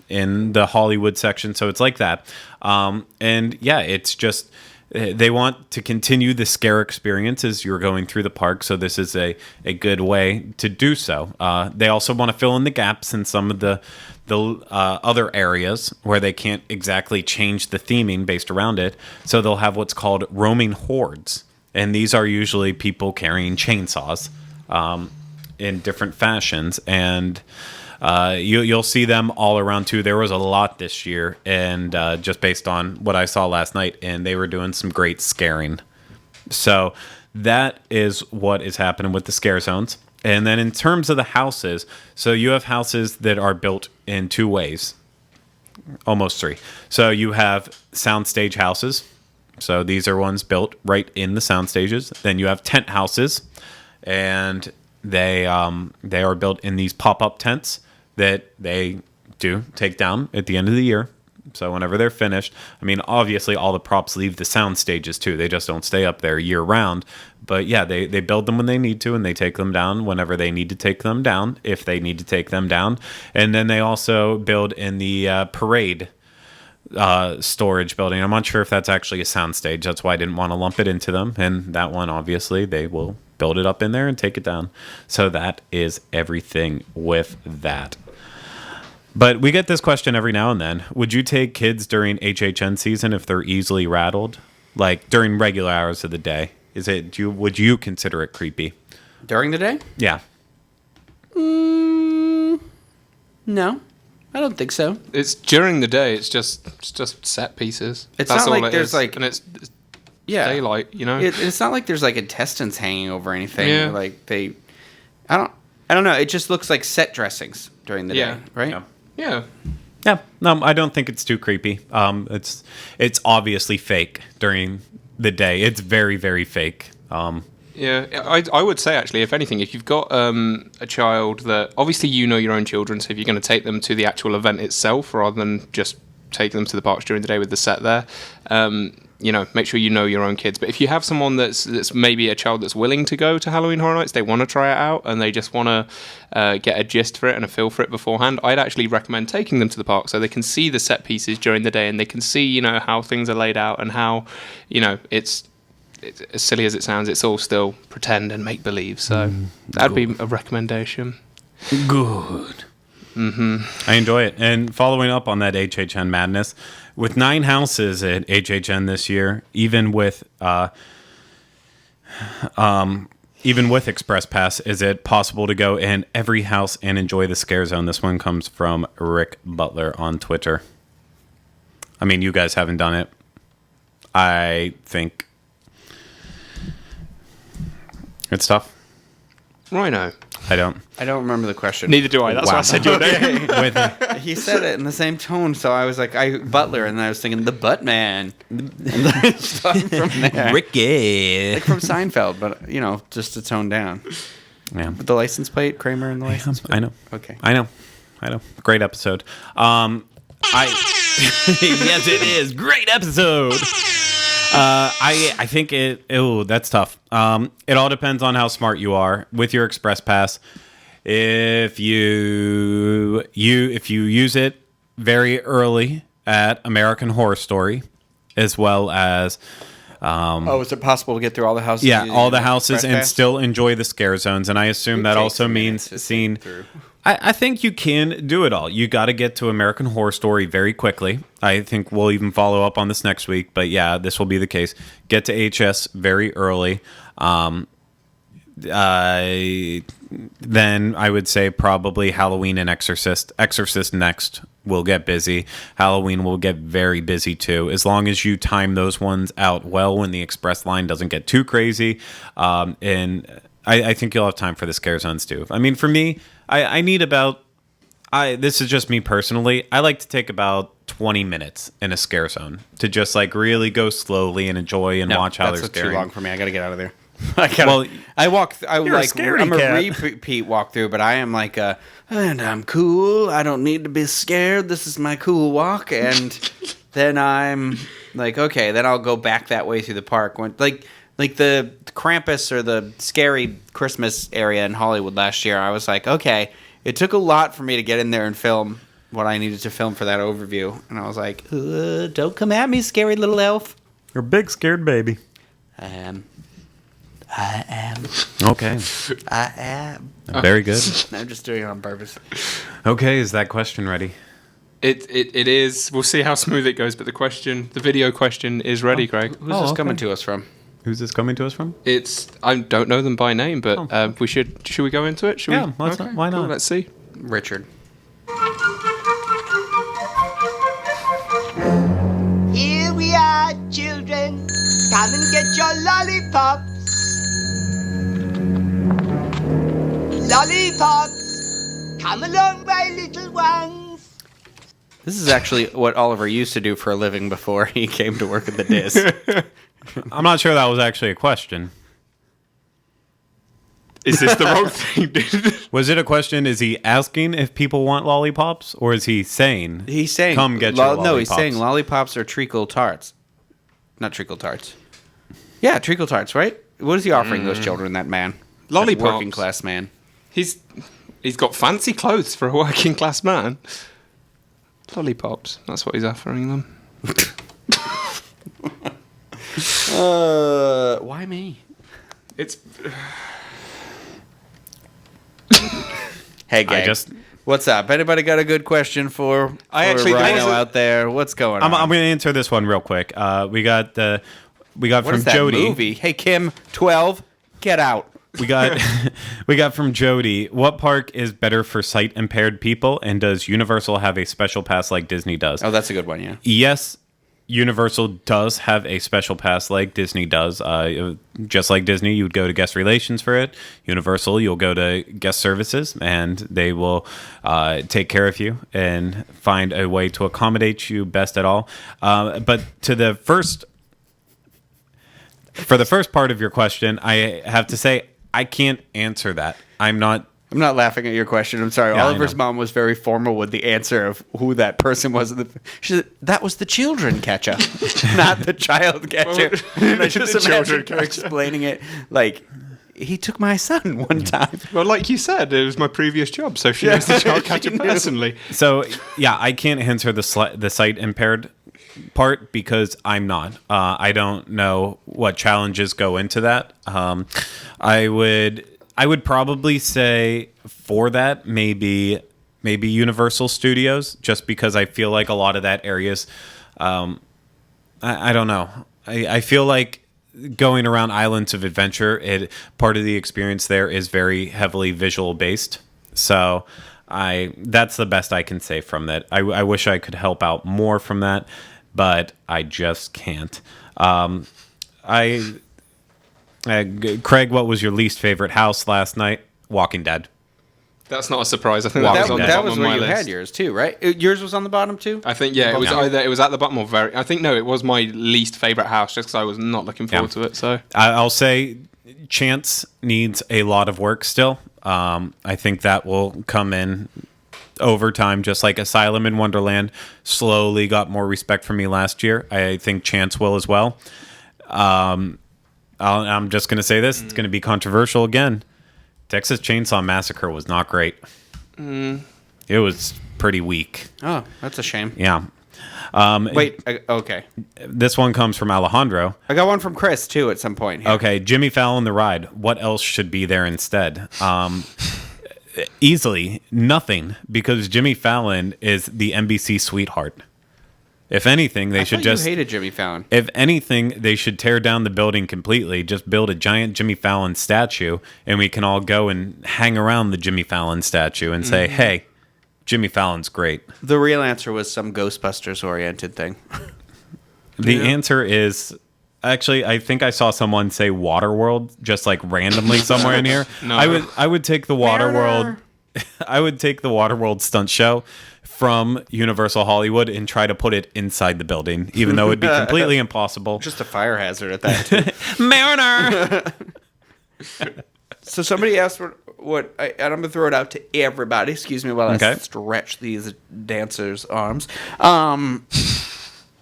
in the Hollywood section. So, it's like that. And, yeah, it's just... They want to continue the scare experience as you're going through the park, so this is a good way to do so. They also want to fill in the gaps in some of the other areas where they can't exactly change the theming based around it, so they'll have what's called roaming hordes, and these are usually people carrying chainsaws in different fashions, and you'll see them all around too. There was a lot this year, and just based on what I saw last night, and they were doing some great scaring. So that is what is happening with the scare zones. And then in terms of the houses, so you have houses that are built in 2 ways, almost 3. So you have soundstage houses. So these are ones built right in the sound stages. Then you have tent houses, and they are built in these pop-up tents that they do take down at the end of the year. So whenever they're finished, I mean, obviously all the props leave the sound stages too. They just don't stay up there year round. But yeah, they build them when they need to, and they take them down whenever they need to take them down, if they need to take them down. And then they also build in the parade storage building. I'm not sure if that's actually a sound stage. That's why I didn't want to lump it into them. And that one, obviously, they will build it up in there and take it down. So that is everything with that. But we get this question every now and then. Would you take kids during HHN season if they're easily rattled? Like during regular hours of the day? Would you consider it creepy? During the day? Yeah. No, I don't think so. It's during the day. It's just set pieces. It's That's not all like it there's is. like and it's daylight, you know. It's not like there's like intestines hanging over anything. Yeah. Like I don't know. It just looks like set dressings during the day, right? Yeah. Yeah. Yeah, no, I don't think it's too creepy. It's obviously fake during the day. It's very, very fake. Yeah, I would say actually, if anything, if you've got a child that obviously you know your own children, so if you're going to take them to the actual event itself rather than just take them to the parks during the day with the set there, make sure you know your own kids. But if you have someone that's maybe a child that's willing to go to Halloween Horror Nights, they want to try it out, and they just want to get a gist for it and a feel for it beforehand, I'd actually recommend taking them to the park so they can see the set pieces during the day, and they can see, how things are laid out, and how, it's as silly as it sounds, it's all still pretend and make believe. So that'd be a recommendation. Good. I enjoy it. And following up on that HHN madness, with 9 houses at HHN this year, even with Express Pass, is it possible to go in every house and enjoy the scare zone? This one comes from Rick Butler on Twitter. I mean, you guys haven't done it. I think it's tough. Rhino. I don't remember the question. Neither do I. That's why I said your name. He said it in the same tone, so I was like, Butler, and I was thinking the Butt Man. And starting from there. Ricky. Like from Seinfeld, but just a tone down. Yeah. With the license plate, Kramer and the license plate. I know. Okay. I know. Great episode. Yes, it is. Great episode. I think that's tough. It all depends on how smart you are with your Express Pass. If you use it very early at American Horror Story, as well as is it possible to get through all the houses? Yeah, all the houses Express and Pass? still enjoy the scare zones. And I assume that also means seeing. I think you can do it all. You got to get to American Horror Story very quickly. I think we'll even follow up on this next week. But yeah, this will be the case. Get to HS very early. Then I would say probably Halloween and Exorcist. Exorcist next will get busy. Halloween will get very busy too. As long as you time those ones out well when the express line doesn't get too crazy. And I think you'll have time for the scare zones too. I mean, for me, I need this is just me personally. I like to take about 20 minutes in a scare zone to just like really go slowly and enjoy and watch how they're scaring. That's too long for me. I got to get out of there. Well, I'm a cat. repeat walkthrough, but I am like and I'm cool. I don't need to be scared. This is my cool walk. And then I'm like, okay, then I'll go back that way through the park. Like the Krampus or the scary Christmas area in Hollywood last year, I was like, okay, it took a lot for me to get in there and film what I needed to film for that overview. And I was like, don't come at me, scary little elf. You're a big scared baby. I am. Okay. I am. Very good. I'm just doing it on purpose. Okay, is that question ready? It is. We'll see how smooth it goes, but the video question is ready, Greg. Who's this coming to us from? Who's this coming to us from? I don't know them by name, but should we go into it? Yeah, why not? Cool, let's see. Richard. Here we are, children. Come and get your lollipops. Lollipops. Come along, my little ones. This is actually what Oliver used to do for a living before he came to work at the Diz. I'm not sure that was actually a question. Is this the wrong thing, dude? Was it a question? Is he asking if people want lollipops, or is he saying? He's saying, "Come get your lollipops." No, he's saying lollipops or treacle tarts. Not treacle tarts. Yeah, treacle tarts, right? What is he offering those children? That man, Lollipops. That working class man. He's got fancy clothes for a working class man. Lollipops. That's what he's offering them. Why me? It's. Hey, gang. What's up? Anybody got a good question for Rhino out there? What's going on? I'm going to answer this one real quick. We got what from is that Jody. movie? Hey, Kim, 12, get out. We got from Jody. What park is better for sight impaired people, and does Universal have a special pass like Disney does? Oh, that's a good one. Yeah. Yes. Universal does have a special pass like Disney does. Just like Disney, you would go to guest relations for it. Universal, you'll go to guest services, and they will take care of you and find a way to accommodate you best at all. But for the first part of your question, I have to say I can't answer that. I'm not I'm not laughing at your question. I'm sorry. Yeah, I Oliver's know. mom was very formal with the answer of who that person was. She said, that was the children catcher, not the child catcher. And I just The children imagine her explaining it like, he took my son one time. Well, like you said, it was my previous job, so she knows the child catcher She knew. personally. So yeah, I can't answer the sight impaired part because I'm not. I don't know what challenges go into that. I would probably say for that maybe Universal Studios, just because I feel like a lot of that areas. I don't know. I feel like going around Islands of Adventure, part of the experience there is very heavily visual based. So that's the best I can say from that. I wish I could help out more from that, but I just can't. Craig, what was your least favorite house last night? Walking Dead. That's not a surprise. I think Wow. that was on the That bottom was of where my you list. had yours too, right? Yours was on the bottom too? I think, yeah, it was Yeah. either it was at the bottom or very. I think no, it was my least favorite house, just because I was not looking forward to it. So I'll say Chance needs a lot of work still. I think that will come in over time, just like Asylum in Wonderland slowly got more respect from me last year. I think Chance will as well. I'm just going to say this. It's going to be controversial again. Texas Chainsaw Massacre was not great. It was pretty weak. Oh, that's a shame. Yeah. Wait, okay. This one comes from Alejandro. I got one from Chris too at some point. Here. Okay, Jimmy Fallon, The Ride. What else should be there instead? Easily nothing, because Jimmy Fallon is the NBC sweetheart. If anything, they I should thought just. you hated Jimmy Fallon. If anything, they should tear down the building completely. Just build a giant Jimmy Fallon statue, and we can all go and hang around the Jimmy Fallon statue and say, "Hey, Jimmy Fallon's great." The real answer was some Ghostbusters oriented thing. The answer is. Actually, I think I saw someone say Waterworld just like randomly somewhere in here. No. I would take the Waterworld. I would take the Waterworld stunt show from Universal Hollywood and try to put it inside the building, even though it'd be completely impossible. Just a fire hazard at that too. Mariner. So somebody asked what and I'm gonna throw it out to everybody. Excuse me while I Okay. stretch these dancers' arms.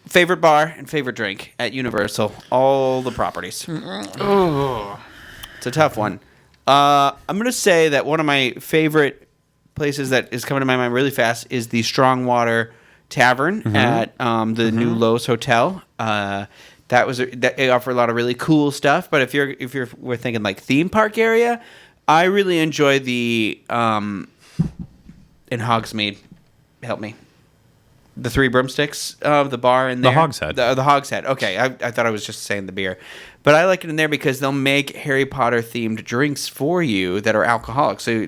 Favorite bar and favorite drink at Universal, all the properties. It's a tough one. I'm gonna say that one of my favorite places that is coming to my mind really fast is the Strongwater Tavern at the new Lowe's Hotel. That they offer a lot of really cool stuff. But if we're thinking like theme park area, I really enjoy the in Hogsmeade. Help me. The Three Broomsticks of the bar in there. The Hogshead. The Hogshead. Okay, I thought I was just saying the beer. But I like it in there because they'll make Harry Potter themed drinks for you that are alcoholic. So,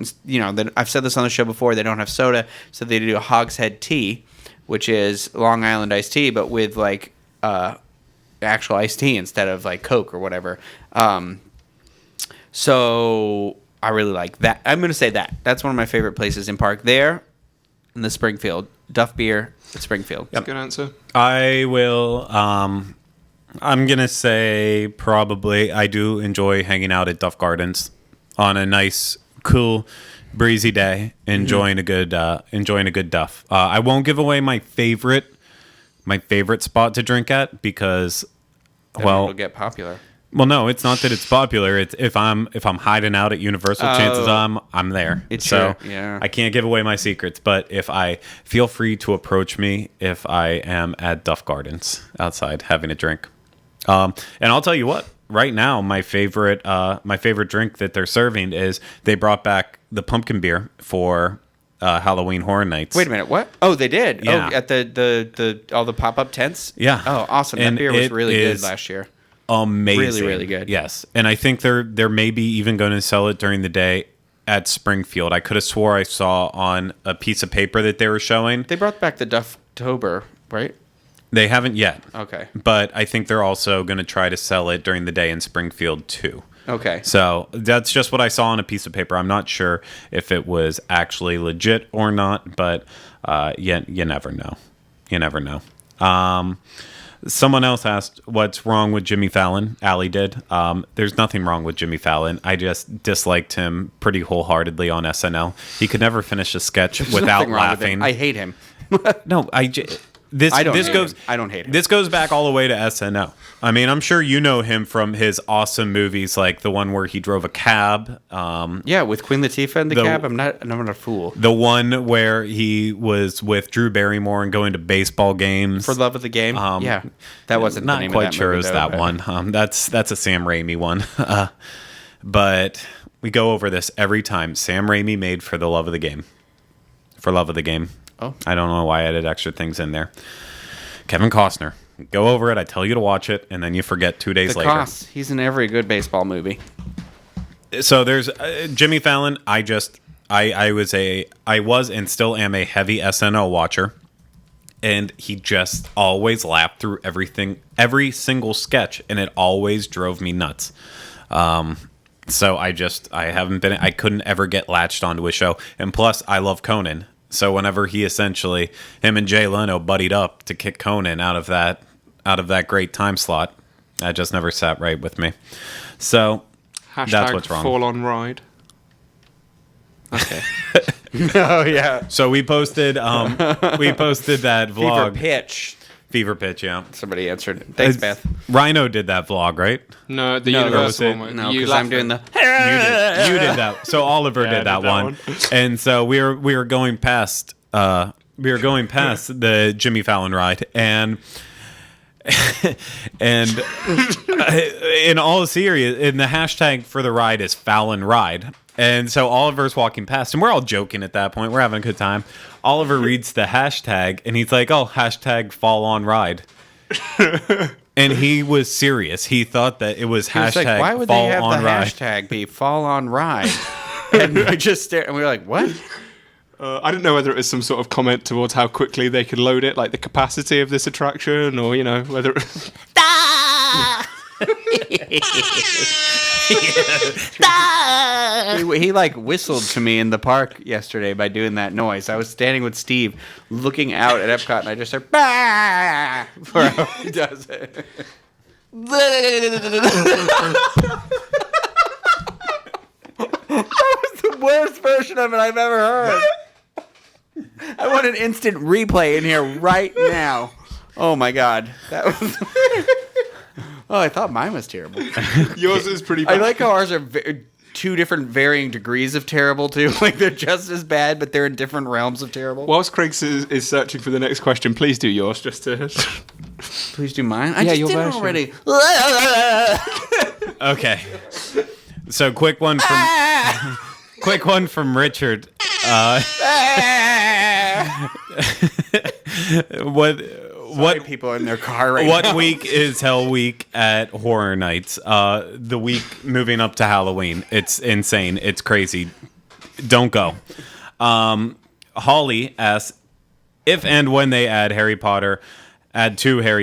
I've said this on the show before, they don't have soda, so they do a Hogshead tea, which is Long Island iced tea, but with like actual iced tea instead of like Coke or whatever. So I really like that. I'm going to say that. That's one of my favorite places in park there in the Springfield. Duff Beer at Springfield. That's a good answer. I will. I'm gonna say probably I do enjoy hanging out at Duff Gardens on a nice, cool, breezy day, enjoying a good Duff. I won't give away my favorite spot to drink at because, It'll get popular. well, no, it's not that it's popular. It's if I'm hiding out at Universal, chances I'm there. It's so your- yeah. I can't give away my secrets. But if I feel free to approach me if I am at Duff Gardens outside having a drink. And I'll tell you what. Right now, my favorite drink that they're serving is they brought back the pumpkin beer for Halloween Horror Nights. Wait a minute, what? Oh, they did. Yeah. Oh, at the all the pop-up tents? Yeah. Oh, awesome. And that beer was it really good is last year. Amazing. Really, really good. Yes. And I think they're maybe even going to sell it during the day at Springfield. I could have swore I saw on a piece of paper that they were showing. They brought back the Dufftober, right? They haven't yet. Okay. But I think they're also going to try to sell it during the day in Springfield too. Okay. So that's just what I saw on a piece of paper. I'm not sure if it was actually legit or not, but you never know. You never know. Someone else asked, "What's wrong with Jimmy Fallon?" Allie did. There's nothing wrong with Jimmy Fallon. I just disliked him pretty wholeheartedly on SNL. He could never finish a sketch without Nothing wrong with laughing. him. I hate him. No, this I don't this hate goes. him. I don't hate him. This goes back all the way to SNL. I mean, I'm sure you know him from his awesome movies, like the one where he drove a cab. Yeah, with Queen Latifah in the The- cab, I'm not a fool. The one where he was with Drew Barrymore and going to baseball games. For Love of the Game. Yeah, that wasn't the Not name quite of that sure movie, it was though, that but- one. That's a Sam Raimi one. But we go over this every time. Sam Raimi made For the Love of the Game. For Love of the Game. Oh. I don't know why I added extra things in there. Kevin Costner. Go over it. I tell you to watch it, and then you forget 2 days The later. Cost. He's in every good baseball movie. So there's Jimmy Fallon. I was and still am a heavy SNL watcher, and he just always laughed through every single sketch, and it always drove me nuts. So I couldn't ever get latched onto a show, and plus I love Conan. So whenever him and Jay Leno buddied up to kick Conan out of that great time slot, that just never sat right with me. So. Hashtag That's what's wrong. fall on ride. Okay. Oh yeah. So we posted that Fever vlog. Pitch. Fever Pitch, yeah. Somebody answered. Thanks, Beth. Rhino did that vlog, right? No, the No, universal that was one. it. No, You because I'm laugh doing at- the. You did that. So Oliver Yeah, I did that did that one. one. And so we were going past the Jimmy Fallon ride, and in all serious, in the hashtag for the ride is Fallon Ride. And so Oliver's walking past, and we're all joking at that point. We're having a good time. Oliver reads the hashtag, and he's like, "Oh, hashtag fall on ride." And he was serious. He thought that it was He was hashtag like, why would fall they have on the ride. hashtag be fall on ride? And I just stared, and we were like, what? I don't know whether it was some sort of comment towards how quickly they could load it, like the capacity of this attraction, or whether it was He like whistled to me in the park yesterday by doing that noise. I was standing with Steve looking out at Epcot, and I just heard bah! For how he does it. That was the worst version of it I've ever heard. I want an instant replay in here right now. Oh my god, that was. Oh, I thought mine was terrible. yours is pretty I bad. like how ours are two different varying degrees of terrible too. Like they're just as bad, but they're in different realms of terrible. Whilst Craig is searching for the next question, please do yours just to. Please do mine. I Yeah, just your did it version. already. Okay. So quick one from Richard. What people in their car right what now. week is Hell Week at Horror Nights? The week moving up to Halloween. It's insane. It's crazy. Don't go. Holly asks, if and when they add to Harry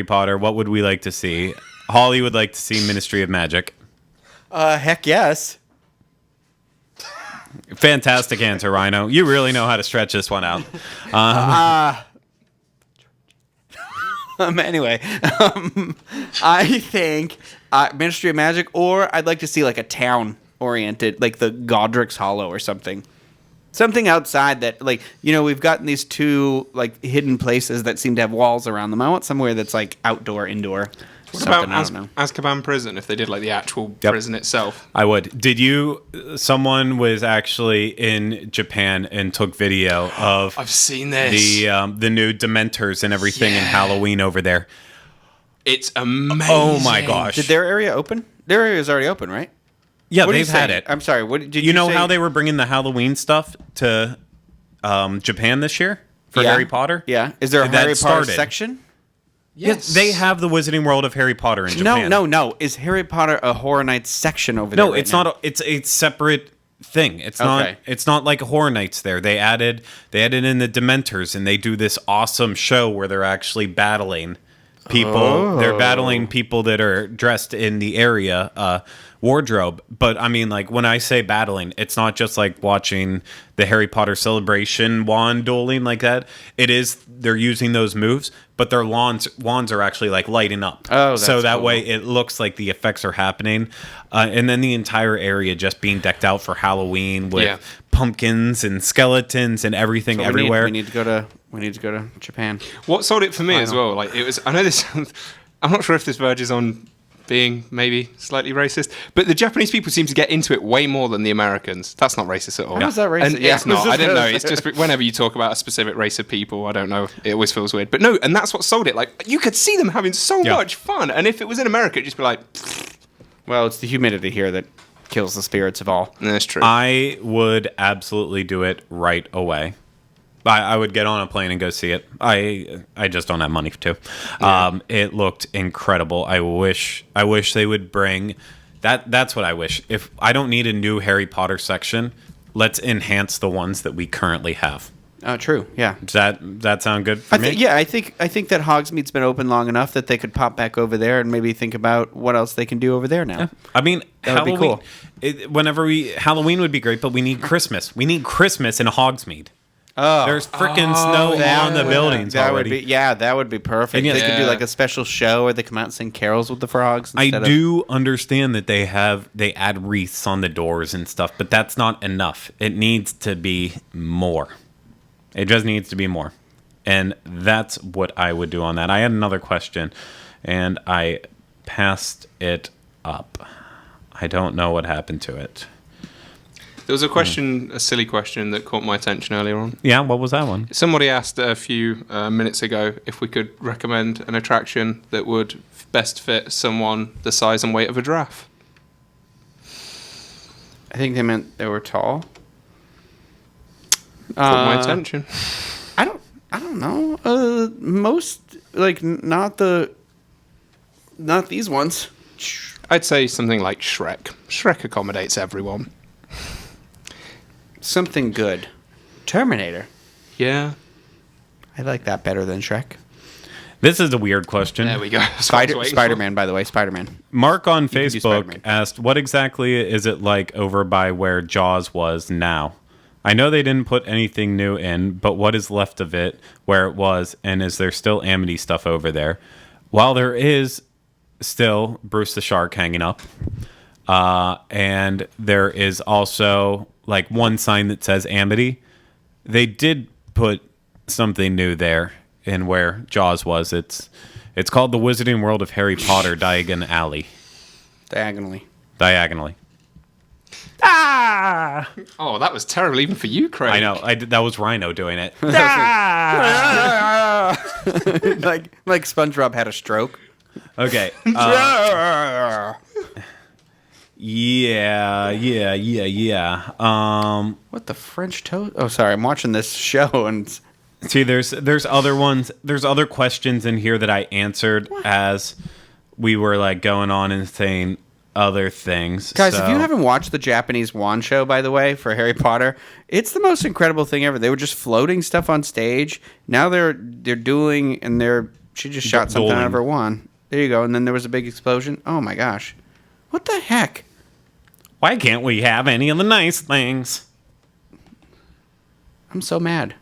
Potter, what would we like to see? Holly would like to see Ministry of Magic. Heck yes. Fantastic answer, Rhino. You really know how to stretch this one out. Anyway, I think Ministry of Magic, or I'd like to see like a town oriented, like the Godric's Hollow or something. Something outside that, like, we've gotten these two like hidden places that seem to have walls around them. I want somewhere that's like outdoor, indoor. What about I don't know. Azkaban Prison? If they did like the actual Yep. prison itself, I would. Someone was actually in Japan and took video of I've seen this. the new Dementors and everything in Halloween over there. It's amazing. Oh my gosh. Did their area open? Their area is already open, right? Yeah, What are you they've had saying? it. I'm sorry. What did You know say? how they were bringing the Halloween stuff to Japan this year for Yeah. Harry Potter? Yeah. Is there a That Harry Potter started. section? Yes, They have the Wizarding World of Harry Potter in Japan. No. Is Harry Potter a Horror Nights section over there? No, right it's now? not. It's a separate thing. It's Okay. not. It's not like Horror Nights. There, they added in the Dementors, and they do this awesome show where they're actually battling people. They're battling people that are dressed in the area wardrobe. But I mean, like, when I say battling, it's not just like watching the Harry Potter celebration wand dueling like that. It is, they're using those moves, but their wands are actually like lighting up. Oh, that's so that cool. way it looks like the effects are happening. And then the entire area just being decked out for Halloween with pumpkins and skeletons and everything So everywhere. We need to go to Japan. What sold it for me as Final. well, like, it was, I know this sounds, I'm not sure if this verges on being maybe slightly racist, but the Japanese people seem to get into it way more than the Americans. That's not racist at all. How is that racist? And Yeah, it's not. I was I just don't know. gonna It's say. just whenever you talk about a specific race of people, I don't know. It always feels weird. But no, and that's what sold it. Like, you could see them having so Yeah. much fun. And if it was in America, it'd just be like, Well, it's the humidity here that kills the spirits of all. that's true. I would absolutely do it right away. I would get on a plane and go see it. I just don't have money to. It looked incredible. I wish they would bring that. That's what I wish. If I don't need a new Harry Potter section, let's enhance the ones that we currently have. Oh, true. Yeah. Does that sound good for me? I think that Hogsmeade's been open long enough that they could pop back over there and maybe think about what else they can do over there now. I mean, That would be Halloween, cool. Halloween would be great, but we need Christmas. We need Christmas in Hogsmeade. Oh, There's freaking snow on the buildings that already. would be that would be perfect. And They could do yeah. like a special show where they come out and sing carols with the frogs. I instead of- do understand that they add wreaths on the doors and stuff, but that's not enough. It needs to be more. It just needs to be more. And that's what I would do on that. I had another question, and I passed it up. I don't know what happened to it. There was a question, a silly question that caught my attention earlier on. Yeah, what was that one? Somebody asked a few minutes ago if we could recommend an attraction that would best fit someone the size and weight of a giraffe. I think they meant they were tall. Caught my attention. I don't know. Most like not these ones. I'd say something like Shrek. Shrek accommodates everyone. Something good. Terminator. Yeah. I like that better than Shrek. This is a weird question. There we go. That's what I was waiting for. Spider-Man, by the way, Spider-Man. Mark on can do Facebook Spider-Man. asked, what exactly is it like over by where Jaws was now? I know they didn't put anything new in, but what is left of it where it was, and is there still Amity stuff over there? While there is still Bruce the Shark hanging up, and there is also like one sign that says Amity, they did put something new there in where Jaws was. It's called the Wizarding World of Harry Potter Diagon Alley. Diagonally. Diagonally. Oh, that was terrible even for you, Craig. I know. That was Rhino doing it. like SpongeBob had a stroke. Okay. Yeah. What the French toast? Oh, sorry. I'm watching this show and See, there's other ones. There's other questions in here that I answered as we were like going on and saying other things. guys, So- if you haven't watched the Japanese wand show, by the way, for Harry Potter, it's the most incredible thing ever. They were just floating stuff on stage. Now they're dueling, and she just shot something out of Dueling. her wand. There you go. And then there was a big explosion. Oh my gosh, what the heck? Why can't we have any of the nice things? I'm so mad.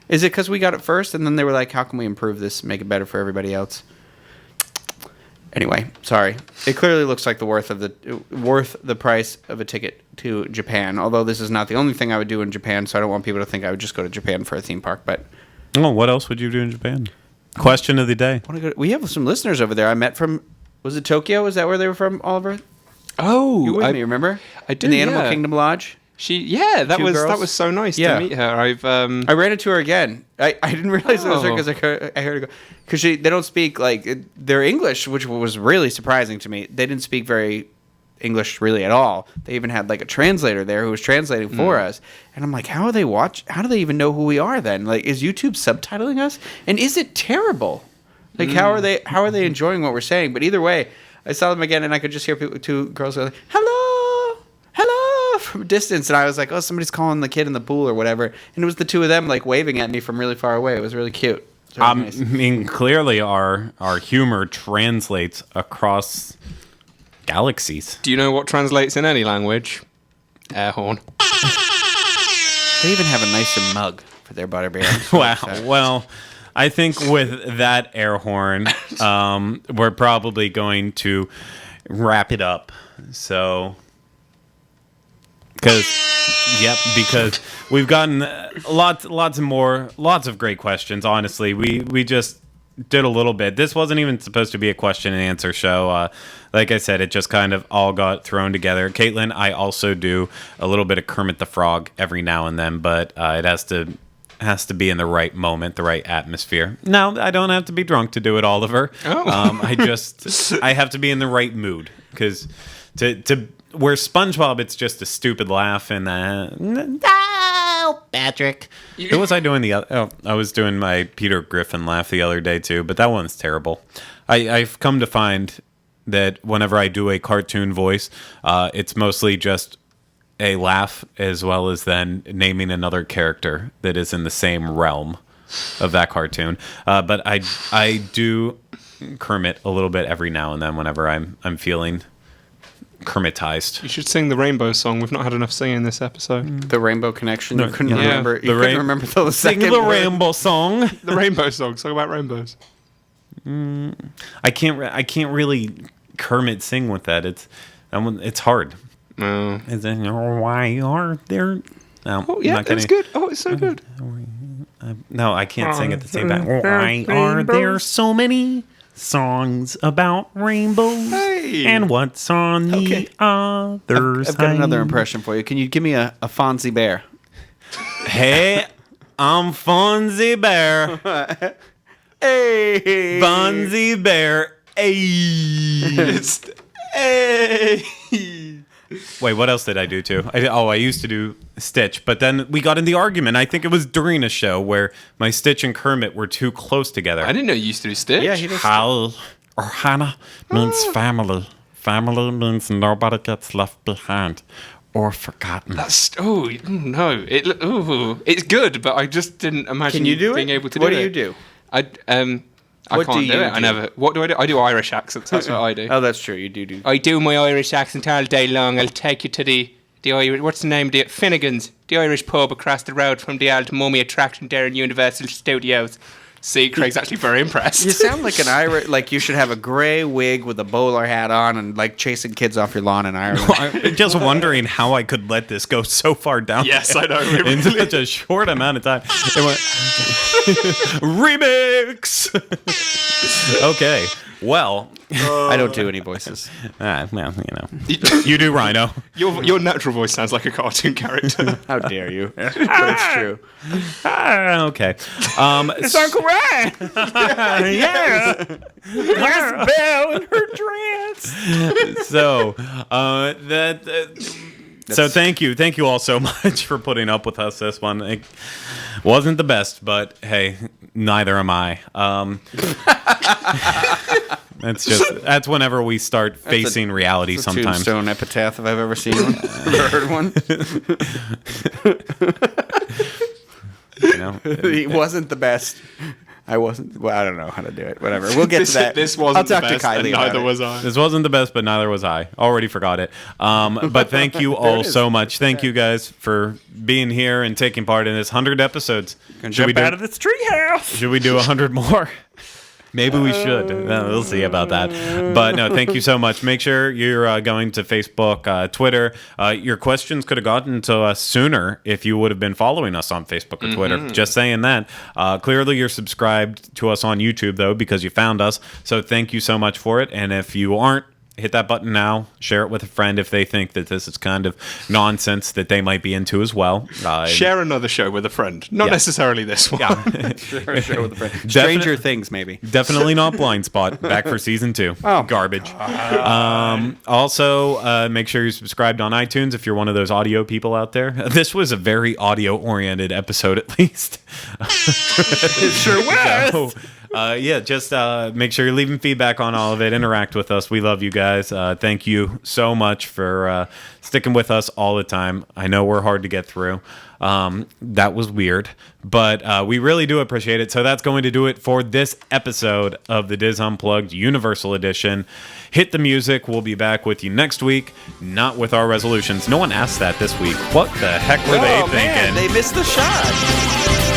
Is it because we got it first, and then they were like, "How can we improve this, make it better for everybody else?" Anyway, sorry. It clearly looks like worth the price of a ticket to Japan. Although this is not the only thing I would do in Japan, so I don't want people to think I would just go to Japan for a theme park. But Oh, what else would you do in Japan? Question of the day. we have some listeners over there. I met from. Was it Tokyo? Is that where they were from, Oliver? Oh, You were with me, remember? I do, In the Animal yeah. Kingdom Lodge. that Two was girls? so nice Yeah. to meet her. I ran into her again. I didn't realize it was her Oh. because I heard her go. Because they don't speak, their English, which was really surprising to me. They didn't speak very English really at all. They even had like a translator there who was translating for us. And I'm like, how do they even know who we are then? Like, is YouTube subtitling us? And is it terrible? Like, how are they enjoying what we're saying? But either way, I saw them again and I could just hear two girls go like, hello, from a distance. And I was like, oh, somebody's calling the kid in the pool or whatever. And it was the two of them like waving at me from really far away. It was really cute. Very nice. I mean, clearly our humor translates across galaxies. Do you know what translates in any language? Air horn. They even have a nicer mug for their butterbeer. Wow. Well, I think with that air horn, we're probably going to wrap it up. So, because we've gotten lots of great questions. Honestly, we just did a little bit. This wasn't even supposed to be a question and answer show. Like I said, it just kind of all got thrown together. Caitlin, I also do a little bit of Kermit the Frog every now and then, but it has to be in the right moment, the right atmosphere. No, I don't have to be drunk to do it, Oliver. Oh. I have to be in the right mood because to where SpongeBob, it's just a stupid laugh and Oh, Patrick. who was I doing the other? Oh, I was doing my Peter Griffin laugh the other day too, but that one's terrible. I've come to find that whenever I do a cartoon voice, it's mostly just a laugh as well as then naming another character that is in the same realm of that cartoon. But I do Kermit a little bit every now and then whenever I'm feeling Kermitized. You should sing the Rainbow song. We've not had enough singing this episode. The Rainbow Connection. You couldn't yeah. remember. You couldn't remember till the Sing second the word. Rainbow song. The Rainbow song. Song about rainbows. I can't really Kermit sing with that. It's hard. No. Is it, why are there? No, Oh, yeah, I'm not it's kidding. good. Oh, it's so good. No, I can't sing at the same time. Why are there so many songs about rainbows? Hey. And what's on the other side? I've got another impression for you. Can you give me a Fonzie Bear? Hey, I'm Fonzie Bear. Hey, Fonzie Bear. Hey. Hey. Wait, what else did I do too? I used to do Stitch, but then we got in the argument. I think it was during a show where my Stitch and Kermit were too close together. I didn't know you used to do Stitch. Yeah, he does. Hal or Hannah means family. Family means nobody gets left behind or forgotten. That's no. It's good, but I just didn't imagine Can you do being it? able to do it. What do you do? I What can't do do you it. I do? never. What do I do? I do Irish accents. That's what I do. Oh, that's true. You do. I do my Irish accent all day long. I'll take you to the Irish. What's the name of the Finnegan's? The Irish pub across the road from the old mummy attraction there in Universal Studios. See, Craig's actually very impressed. You sound like an Irish. Like you should have a gray wig with a bowler hat on and like chasing kids off your lawn in Ireland. I'm just wondering how I could let this go so far down. Yes, I know. In such a short amount of time. It went remix. Okay. Well, I don't do any voices. well, you do Rhino. Your natural voice sounds like a cartoon character. How dare you? But it's true. Okay. It's Uncle Ryan. Yes. Yes, Belle in her dress. So so thank you all so much for putting up with us this one. It wasn't the best, but hey, neither am I. That's whenever we start facing reality It's a sometimes. tombstone epitaph if I've ever seen one. Ever heard one. You know? He wasn't the best. I wasn't. Well, I don't know how to do it. Whatever. We'll get to that. This wasn't I'll the talk best, to Kylie and about neither it. was I. This wasn't the best, but neither was I. Already forgot it. But thank you all so much. Thank you guys for being here and taking part in this 100 episodes. Should we do this treehouse. Should we do 100 more? Maybe we should. We'll see about that. But no, thank you so much. Make sure you're going to Facebook, Twitter. Your questions could have gotten to us sooner if you would have been following us on Facebook or Twitter. Just saying that. Clearly, you're subscribed to us on YouTube, though, because you found us. So thank you so much for it. And if you aren't, hit that button now. Share it with a friend if they think that this is kind of nonsense that they might be into as well. Share another show with a friend. Not Yeah. necessarily this one. Yeah. Share with a friend. Stranger Things, maybe. Definitely not Blind Spot. Back for season 2. Oh, garbage. Also, make sure you're subscribed on iTunes if you're one of those audio people out there. This was a very audio-oriented episode, at least. It sure was. Just make sure you're leaving feedback on all of it. Interact with us. We love you guys. Thank you so much for sticking with us all the time. I know we're hard to get through. That was weird, but we really do appreciate it. So that's going to do it for this episode of the Diz Unplugged Universal Edition. Hit the music. We'll be back with you next week, not with our resolutions. No one asked that this week. What the heck were they thinking? Man, they missed the shot.